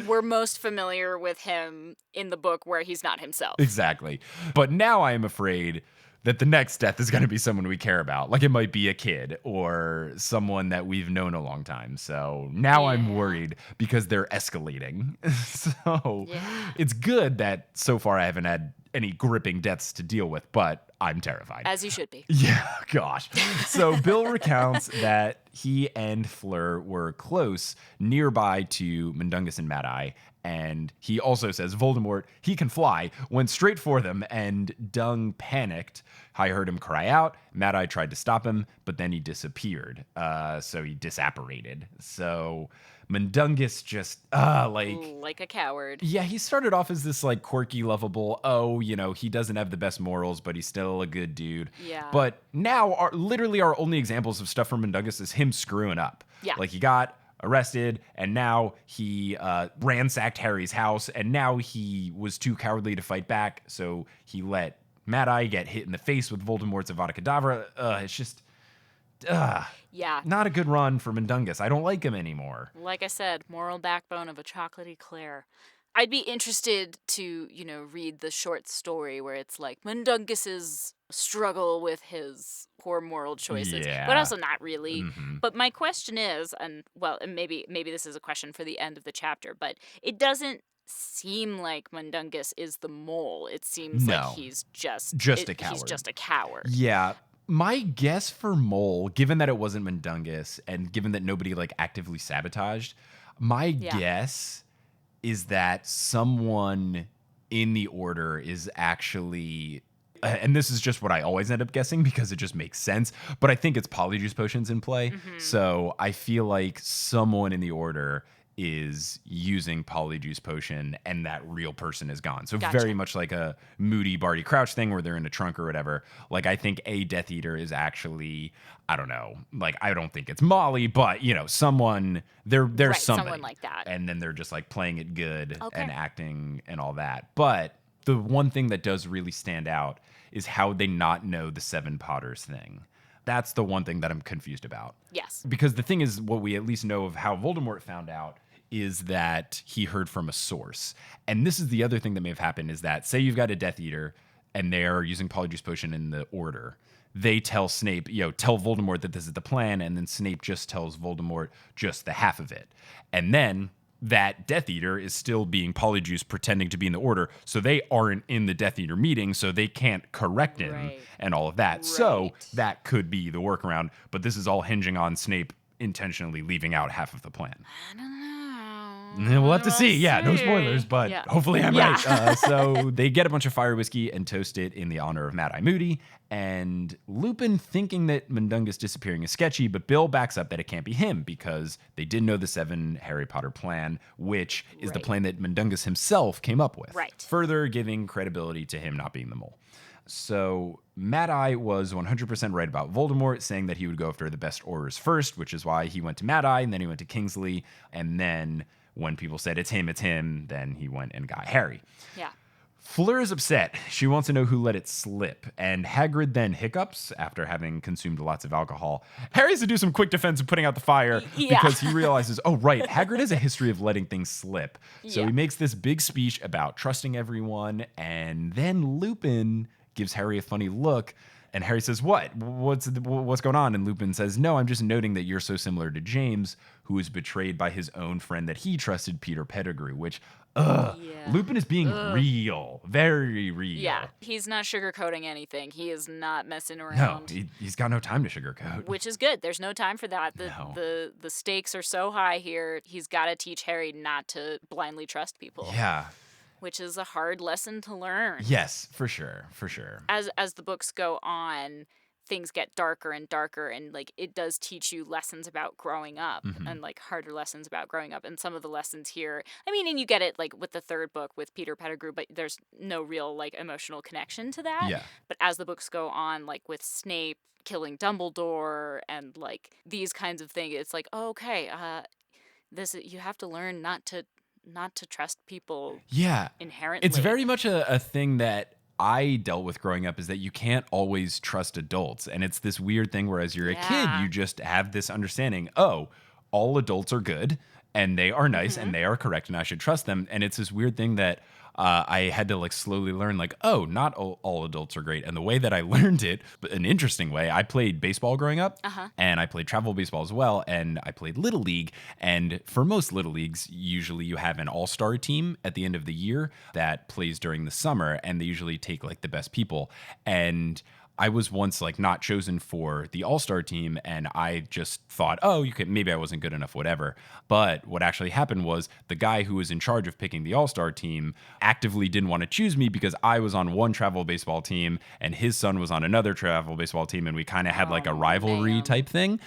we're most familiar with him in the book where he's not himself. Exactly. But now I am afraid that the next death is going to be someone we care about. Like, it might be a kid or someone that we've known a long time. So now I'm worried because they're escalating. So it's good that so far I haven't had any gripping deaths to deal with, but I'm terrified. As you should be. Yeah, gosh. So Bill recounts that he and Fleur were close, nearby to Mundungus and Mad Eye. And he also says Voldemort, he can fly, went straight for them, and Dung panicked. I heard him cry out. Mad Eye tried to stop him, but then he disappeared. So he disapparated. So Mundungus just, like a coward. Yeah, he started off as this, like, quirky, lovable, he doesn't have the best morals, but he's still a good dude. Yeah. But now, literally our only examples of stuff from Mundungus is him screwing up. Yeah. Like, he got arrested, and now he ransacked Harry's house, and now he was too cowardly to fight back, so he let Mad Eye get hit in the face with Voldemort's Avada Kedavra. It's just... yeah. Not a good run for Mundungus. I don't like him anymore. Like I said, moral backbone of a chocolatey Claire. I'd be interested to, read the short story where it's like Mundungus's struggle with his poor moral choices, but also not really. But my question is, and maybe this is a question for the end of the chapter, but it doesn't seem like Mundungus is the mole. It seems like he's just a coward. He's just a coward. Yeah. My guess for Mole, given that it wasn't Mundungus and given that nobody like actively sabotaged, my guess is that someone in the Order is actually, and this is just what I always end up guessing because it just makes sense, but I think it's Polyjuice Potions in play. So I feel like someone in the Order is using Polyjuice Potion and that real person is gone. So very much like a Moody Barty Crouch thing where they're in a trunk or whatever. Like, I think a Death Eater is actually, I don't know, like, I don't think it's Molly, but someone, there's somebody. Someone like that. And then they're just like playing it good and acting and all that. But the one thing that does really stand out is how they not know the 7 Potters thing. That's the one thing that I'm confused about. Yes. Because the thing is, what we at least know of how Voldemort found out is that he heard from a source. And this is the other thing that may have happened is that, say you've got a Death Eater and they're using Polyjuice Potion in the Order. They tell Snape, tell Voldemort that this is the plan, and then Snape just tells Voldemort just the half of it. And then that Death Eater is still being Polyjuice pretending to be in the Order, so they aren't in the Death Eater meeting, so they can't correct him and all of that. Right. So that could be the workaround, but this is all hinging on Snape intentionally leaving out half of the plan. I don't know. We'll have to see. Yeah, no spoilers, but hopefully I'm right. So they get a bunch of fire whiskey and toast it in the honor of Mad Eye Moody. And Lupin, thinking that Mundungus disappearing is sketchy, but Bill backs up that it can't be him because they did know the 7 Harry Potter plan, which is the plan that Mundungus himself came up with. Right. Further giving credibility to him not being the mole. So Mad Eye was 100% right about Voldemort, saying that he would go after the best Aurors first, which is why he went to Mad Eye, and then he went to Kingsley, and then when people said it's him, then he went and got Harry. Yeah. Fleur is upset. She wants to know who let it slip, and Hagrid then hiccups after having consumed lots of alcohol. Harry has to do some quick defense of putting out the fire because he realizes, oh, right, Hagrid has a history of letting things slip. So he makes this big speech about trusting everyone, and then Lupin gives Harry a funny look, And Harry says, what's going on? And Lupin says, no, I'm just noting that you're so similar to James, who was betrayed by his own friend that he trusted, Peter Pettigrew, which, Lupin is being real, very real. Yeah, he's not sugarcoating anything. He is not messing No, around. he's got no time to sugarcoat. Which is good. There's no time for that. No. The stakes are so high here. He's got to teach Harry not to blindly trust people. Yeah. Which is a hard lesson to learn. Yes, for sure. As the books go on, things get darker and darker, and like it does teach you lessons about growing up and like harder lessons about growing up. And some of the lessons here, I mean, and you get it like with the third book with Peter Pettigrew, but there's no real like emotional connection to that. Yeah. But as the books go on, like with Snape killing Dumbledore and like these kinds of things, it's like, oh, okay, you have to learn not to trust people. Yeah. Inherently. It's very much a thing that I dealt with growing up, is that you can't always trust adults. And it's this weird thing where as you're a kid, you just have this understanding, oh, all adults are good and they are nice and they are correct and I should trust them. And it's this weird thing that I had to like slowly learn, like, oh, not all adults are great. And the way that I learned it, an interesting way, I played baseball growing up and I played travel baseball as well. And I played Little League. And for most Little Leagues, usually you have an all-star team at the end of the year that plays during the summer. And they usually take like the best people. And I was once like not chosen for the all-star team, and I just thought, oh, maybe I wasn't good enough, whatever. But what actually happened was the guy who was in charge of picking the all-star team actively didn't want to choose me because I was on one travel baseball team and his son was on another travel baseball team, and we kind of had like a rivalry type thing.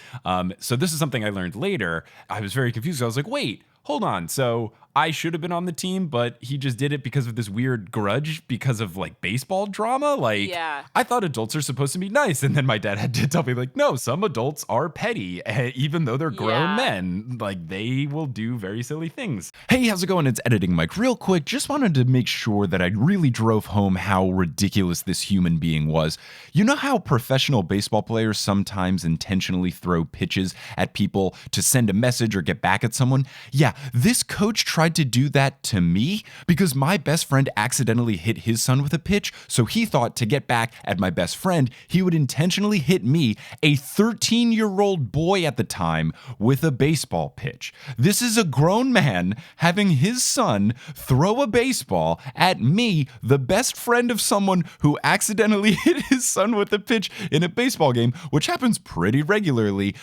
So this is something I learned later. I was very confused. I was like, wait, hold on. So I should have been on the team, but he just did it because of this weird grudge because of like baseball drama. Like, I thought adults are supposed to be nice. And then my dad had to tell me like, no, some adults are petty, even though they're grown men. Like they will do very silly things. Hey, how's it going? It's Editing Mike. Real quick, just wanted to make sure that I really drove home how ridiculous this human being was. You know how professional baseball players sometimes intentionally throw pitches at people to send a message or get back at someone? Yeah, this coach tried to do that to me because my best friend accidentally hit his son with a pitch, so he thought to get back at my best friend, he would intentionally hit me, a 13-year-old boy at the time, with a baseball pitch. This is a grown man having his son throw a baseball at me, the best friend of someone who accidentally hit his son with a pitch in a baseball game, which happens pretty regularly.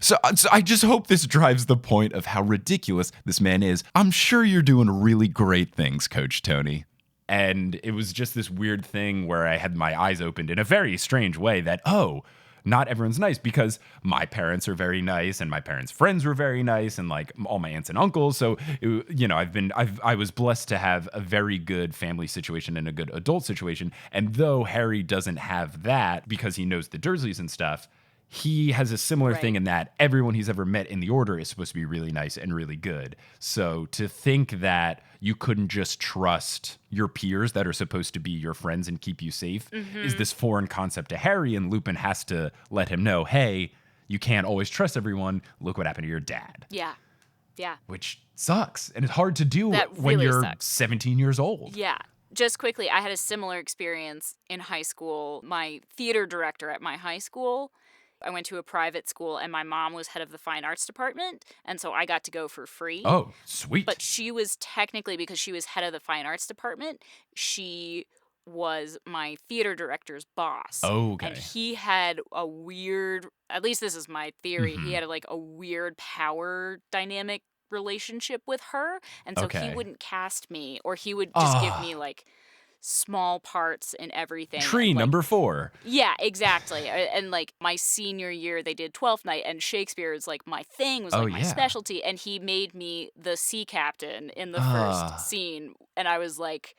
So I just hope this drives the point of how ridiculous this man is. I'm sure you're doing really great things, Coach Tony. And it was just this weird thing where I had my eyes opened in a very strange way that, oh, not everyone's nice, because my parents are very nice and my parents' friends were very nice and like all my aunts and uncles. So, you know, I was blessed to have a very good family situation and a good adult situation. And though Harry doesn't have that because he knows the Dursleys and stuff, he has a similar thing in that everyone he's ever met in the Order is supposed to be really nice and really good. So to think that you couldn't just trust your peers that are supposed to be your friends and keep you safe is this foreign concept to Harry, and Lupin has to let him know, hey, you can't always trust everyone. Look what happened to your dad. Yeah. Which sucks. And it's hard to do when you're 17 years old. Yeah. Just quickly, I had a similar experience in high school. My theater director at my high school, I went to a private school, and my mom was head of the fine arts department, and so I got to go for free. Oh, sweet. But she was technically, because she was head of the fine arts department, she was my theater director's boss. Oh, okay. And he had a weird, at least this is my theory, he had like a weird power dynamic relationship with her, and so he wouldn't cast me, or he would just give me like small parts in everything. Tree like, number 4. Yeah, exactly. And like my senior year, they did 12th night, and Shakespeare is like my thing, was like my specialty. And he made me the sea captain in the first scene. And I was like,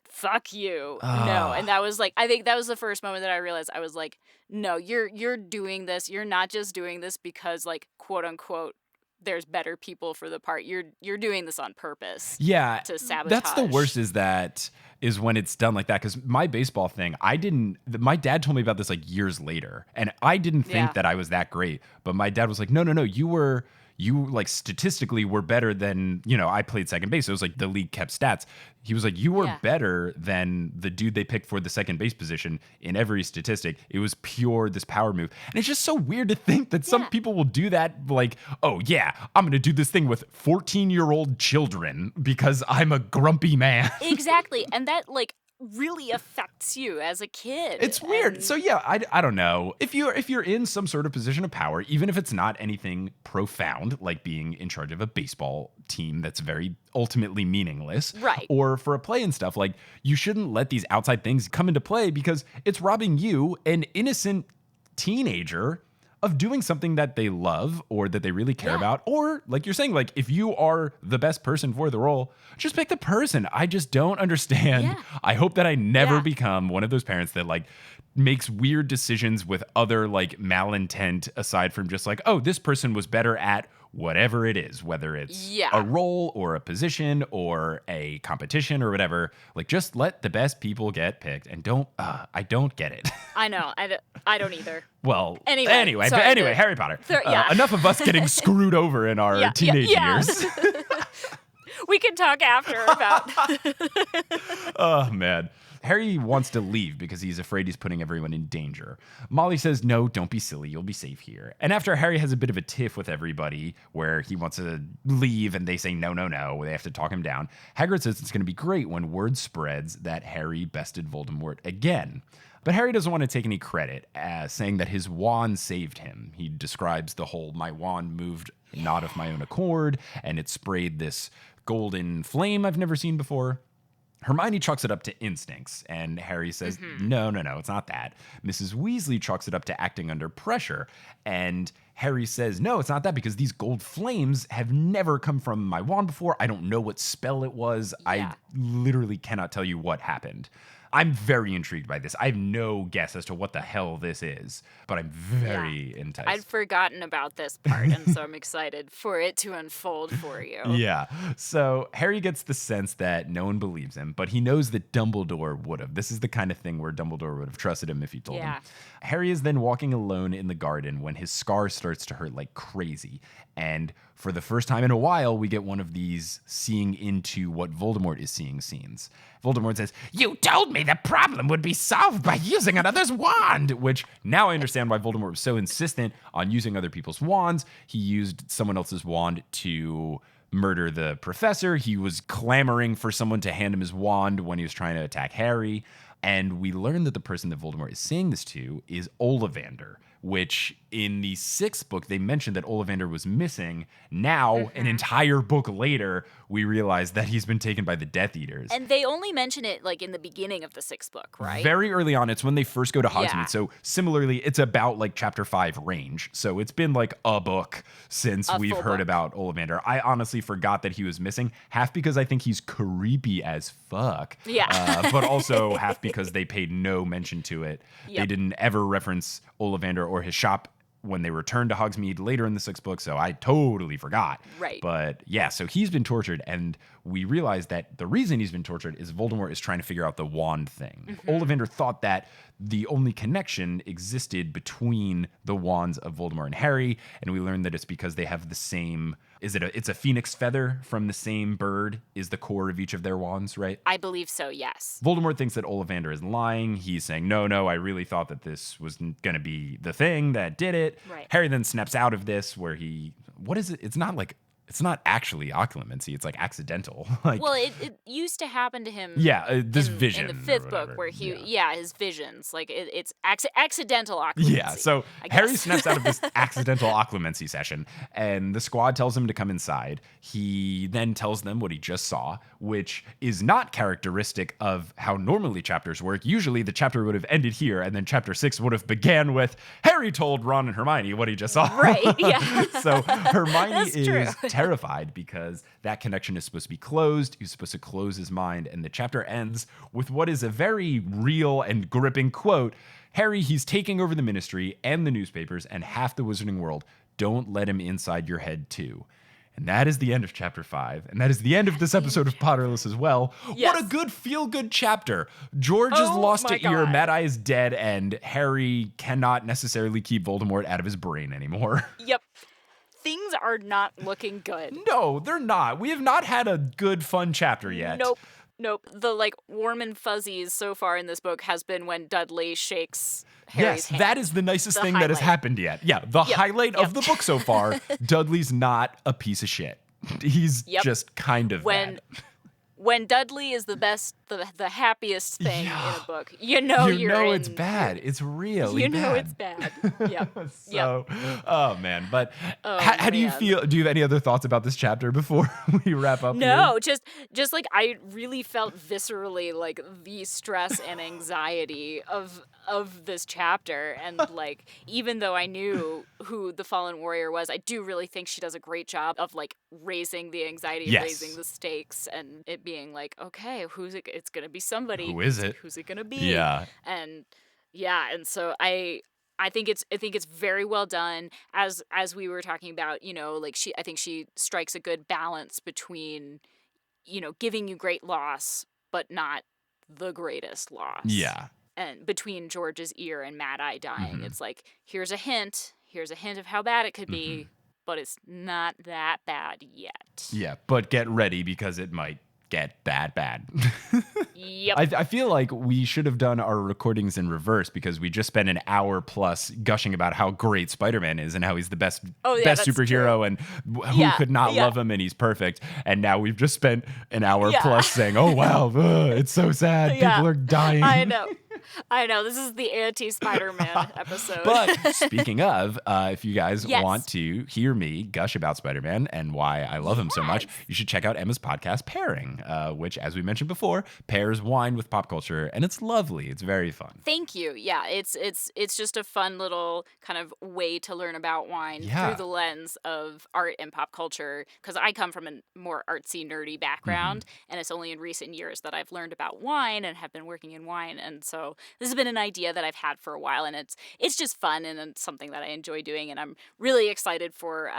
fuck you. No. And that was like, I think that was the first moment that I realized, I was like, no, you're doing this. You're not just doing this because like, quote unquote, there's better people for the part. You're doing this on purpose. Yeah. To sabotage. That's the worst is when it's done like that. Because my baseball thing, my dad told me about this like years later. And I didn't think that I was that great. But my dad was like, no, you were you like statistically were better than, you know, I played second base. So it was like the league kept stats. He was like, you were better than the dude they picked for the second base position in every statistic. It was pure this power move. And it's just so weird to think that some people will do that. Like, oh yeah, I'm going to do this thing with 14-year-old children because I'm a grumpy man. Exactly. And that like really affects you as a kid. It's weird. So yeah, I don't know. If you're in some sort of position of power, even if it's not anything profound, like being in charge of a baseball team that's very ultimately meaningless, right? Or for a play and stuff, like you shouldn't let these outside things come into play because it's robbing you, an innocent teenager, of doing something that they love or that they really care about. Or like you're saying, like if you are the best person for the role, just pick the person. I just don't understand. Yeah. I hope that I never become one of those parents that like makes weird decisions with other like malintent aside from just like, oh, this person was better at whatever it is, whether it's a role or a position or a competition or whatever. Like just let the best people get picked and I don't get it. I know. I don't either. Well, anyway, Harry Potter. Enough of us getting screwed over in our teenage years. We can talk after about. Oh, man. Harry wants to leave because he's afraid he's putting everyone in danger. Molly says, no, don't be silly. You'll be safe here. And after Harry has a bit of a tiff with everybody where he wants to leave and they say, no, they have to talk him down, Hagrid says it's going to be great when word spreads that Harry bested Voldemort again. But Harry doesn't want to take any credit, saying that his wand saved him. He describes the whole, my wand moved not of my own accord, and it sprayed this golden flame I've never seen before. Hermione chalks it up to instincts, and Harry says, no, it's not that. Mrs. Weasley chalks it up to acting under pressure, and Harry says, no, it's not that because these gold flames have never come from my wand before. I don't know what spell it was. I literally cannot tell you what happened. I'm very intrigued by this. I have no guess as to what the hell this is, but I'm very enticed. I'd forgotten about this part, and so I'm excited for it to unfold for you. Yeah. So Harry gets the sense that no one believes him, but he knows that Dumbledore would have. This is the kind of thing where Dumbledore would have trusted him if he told him. Harry is then walking alone in the garden when his scar starts to hurt like crazy. And for the first time in a while, we get one of these seeing into what Voldemort is seeing scenes. Voldemort says, you told me the problem would be solved by using another's wand, which now I understand why Voldemort was so insistent on using other people's wands. He used someone else's wand to murder the professor. He was clamoring for someone to hand him his wand when he was trying to attack Harry. And we learn that the person that Voldemort is saying this to is Ollivander, which in the 6th book, they mentioned that Ollivander was missing. Now, an entire book later, we realize that he's been taken by the Death Eaters. And they only mention it like in the beginning of the 6th book, right? Very early on. It's when they first go to Hogsmeade. So similarly, it's about like chapter 5 range. So it's been like a book since we've heard about Ollivander. I honestly forgot that he was missing, half because I think he's creepy as fuck. But also half because they paid no mention to it. They didn't ever reference Ollivander or his shop when they return to Hogsmeade later in the 6th book, so I totally forgot. Right. But yeah, so he's been tortured, and we realize that the reason he's been tortured is Voldemort is trying to figure out the wand thing. Ollivander thought that the only connection existed between the wands of Voldemort and Harry, and we learned that it's because they have the same... It's a phoenix feather from the same bird is the core of each of their wands, right? I believe so, yes. Voldemort thinks that Ollivander is lying. He's saying, no, I really thought that this was going to be the thing that did it. Right. Harry then snaps out of this where what is it? It's not actually occlumency. It's like accidental. Well, it used to happen to him. This vision in the 5th book where his visions. Like it's accidental occlumency. Yeah, so Harry snaps out of this accidental occlumency session, and the squad tells him to come inside. He then tells them what he just saw, which is not characteristic of how normally chapters work. Usually the chapter would have ended here, and then chapter 6 would have began with Harry told Ron and Hermione what he just saw. Right, yeah. So Hermione is terrified because that connection is supposed to be closed. He's supposed to close his mind, and the chapter ends with what is a very real and gripping quote. Harry, he's taking over the ministry and the newspapers and half the wizarding world. Don't let him inside your head too. And that is the end of chapter 5. And that is the end of this episode of Potterless as well. Yes. What a good feel-good chapter. George has lost an ear, Mad Eye is dead, and Harry cannot necessarily keep Voldemort out of his brain anymore. Yep. things are not looking good. No, they're not. We have not had a good, fun chapter yet. Nope. The like warm and fuzzies so far in this book has been when Dudley shakes Harry's hand. That is the nicest thing that has happened yet. Yeah, the highlight of the book so far, Dudley's not a piece of shit. He's just kind of bad. When Dudley is the best, the happiest thing in a book, you know it's bad. It's really bad. You know it's bad. Yep. Oh man. But how do you feel? Do you have any other thoughts about this chapter before we wrap up? No, just like I really felt viscerally like the stress and anxiety of this chapter, and like even though I knew who the fallen warrior was, I do really think she does a great job of like raising the anxiety, raising the stakes, and it being like, okay, who's it? It's gonna be somebody. Who is it? Who's it gonna be? Yeah. And so I think it's very well done. As we were talking about, you know, like I think she strikes a good balance between, you know, giving you great loss, but not the greatest loss. Yeah. And between George's ear and Mad Eye dying, it's like, here's a hint of how bad it could be, but it's not that bad yet. Yeah, but get ready because it might get that bad. Yep. I feel like we should have done our recordings in reverse because we just spent an hour plus gushing about how great Spider-Man is and how he's the best superhero true. And who could not love him and he's perfect. And now we've just spent an hour plus saying, oh wow, it's so sad. People are dying. I know. This is the anti-Spider-Man episode. But speaking of, if you guys want to hear me gush about Spider-Man and why I love him so much, you should check out Emma's podcast, Pairing, which, as we mentioned before, pairs wine with pop culture, and it's lovely. It's very fun. Thank you. Yeah, it's just a fun little kind of way to learn about wine through the lens of art and pop culture, because I come from a more artsy, nerdy background, and it's only in recent years that I've learned about wine and have been working in wine, and so this has been an idea that I've had for a while, and it's just fun, and it's something that I enjoy doing, and I'm really excited for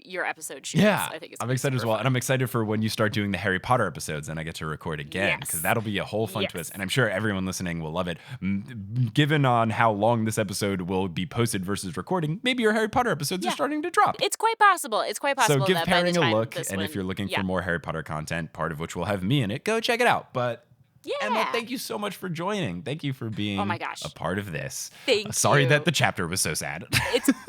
your episode shoots. Yeah, I think I'm excited as well, and I'm excited for when you start doing the Harry Potter episodes, and I get to record again, because that'll be a whole fun twist, and I'm sure everyone listening will love it. Given on how long this episode will be posted versus recording, maybe your Harry Potter episodes are starting to drop. It's quite possible. So give Pairing a look, and if you're looking for more Harry Potter content, part of which will have me in it, go check it out. But Emma, thank you so much for joining. Thank you for being a part of this. Thank you. Sorry that the chapter was so sad.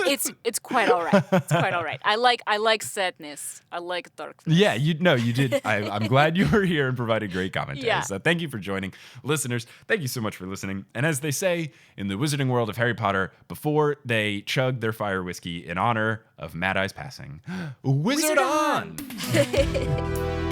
It's quite all right. It's quite all right. I like sadness. I like darkness. Yeah, you did. I'm glad you were here and provided great commentary. Yeah. So thank you for joining. Listeners, thank you so much for listening. And as they say in the wizarding world of Harry Potter, before they chug their fire whiskey in honor of Mad Eye's passing, Wizard on!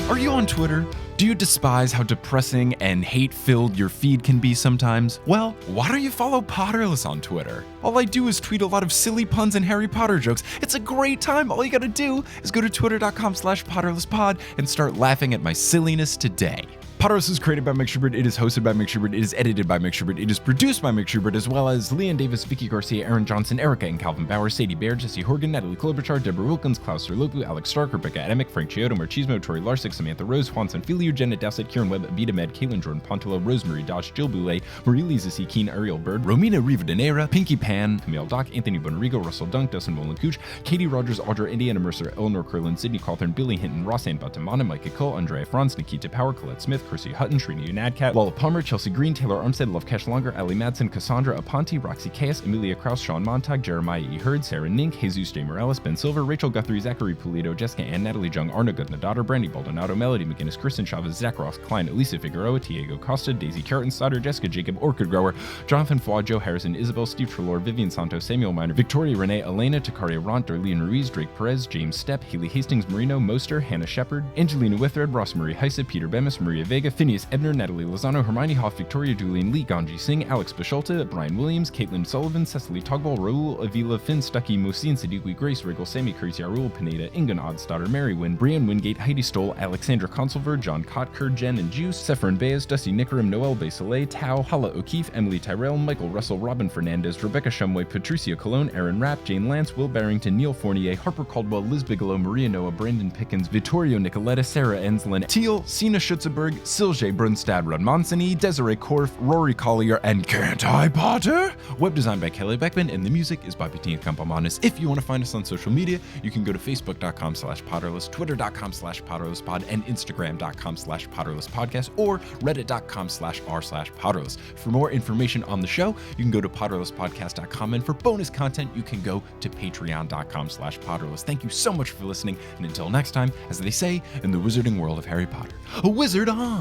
Are you on Twitter? Do you despise how depressing and hate-filled your feed can be sometimes? Well, why don't you follow Potterless on Twitter? All I do is tweet a lot of silly puns and Harry Potter jokes. It's a great time. All you gotta do is go to twitter.com/PotterlessPod and start laughing at my silliness today. Potterless is created by Mike Schubert. It is hosted by Mike Schubert. It is edited by Mike Schubert. It is produced by Mike Schubert, as well as Leanne Davis, Vicky Garcia, Aaron Johnson, Erica and Calvin Bauer, Sadie Baird, Jesse Horgan, Natalie Klobuchar, Deborah Wilkins, Klaus Serlopu, Alex Stark, Rebecca Adamick, Frank Chiodo, Marchismo, Tori Larsick, Samantha Rose, Juan Sanfilio, Jenna Dowsett, Kieran Webb, Abita Med, Caitlin Jordan Pontillo, Rosemary Dodge, Jill Boulay, Marie Lisa C. Keen, Ariel Bird, Romina Rivadeneira, Pinky Pan, Camille Dock, Anthony Bonrigo, Russell Dunk, Dustin Molencouch, Katie Rogers, Audra, Indiana Mercer, Eleanor Curlin, Sydney Cawthorn, Billy Hinton, Rossanne Batamana, Micah Cole, Andrea Franz, Nikita Power, Colette Smith, Kirsty Hutton, Trini Nadcat, Lala Palmer, Chelsea Green, Taylor Armstead, Lovekesh Longer, Ali Madsen, Cassandra Aponte, Roxy Chaos, Emilia Kraus, Sean Montag, Jeremiah E. Hurd, Sarah Nink, Jesus J. Morales, Ben Silver, Rachel Guthrie, Zachary Pulido, Jessica Ann, Natalie Jung, Arna Gutna-Daughter, Brandy Baldonado, Melody McGinnis, Kristen Chavez, Zach Ross, Klein, Elisa Figueroa, Diego Costa, Daisy Carton, Stoddard, Jessica Jacob, Orchid Grower, Jonathan Flaw, Joe Harrison, Isabel, Steve Trelaw, Vivian Santos, Samuel Miner, Victoria Renee, Elena, Takaria Ront, Darlene Ruiz, Drake Perez, James Stepp, Haley Hastings, Marino, Moster, Hannah Shepard, Angelina Withred, Ross Marie Heise, Peter Bemis, Maria Vega, Phineas Ebner, Natalie Lozano, Hermione Hoff, Victoria Doolin, Lee Ganji Singh, Alex Bisholta, Brian Williams, Caitlin Sullivan, Cecily Togball, Raul Avila, Finn Stuckey, Mosin Siddiqui, Grace Riggle, Sammy Curtis, Yarul Pineda, Ingan Oddsdaughter, Mary Wynn, Brian Wingate, Heidi Stoll, Alexandra Consulver, John Kotker, Jen and Juice, Sephron Baez, Dusty Nickeram, Noel Baselet, Tao, Hala O'Keefe, Emily Tyrell, Michael Russell, Robin Fernandez, Rebecca Shumway, Patricia Cologne, Aaron Rapp, Jane Lance, Will Barrington, Neil Fournier, Harper Caldwell, Liz Bigelow, Maria Noah, Brandon Pickens, Vittorio Nicoletta, Sarah Enslin, Teal, Sina Schutzenberg, Silje Brunstad Rudmansony, Desiree Korf, Rory Collier, and Can't I Potter? Web design by Kelly Beckman, and the music is by Bettina Campamanis. If you want to find us on social media, you can go to facebook.com/potterless, twitter.com/potterlesspod, and instagram.com/potterlesspodcast, or reddit.com/r/potterless. For more information on the show, you can go to potterlesspodcast.com, and for bonus content, you can go to patreon.com/potterless. Thank you so much for listening, and until next time, as they say in the wizarding world of Harry Potter, a wizard on!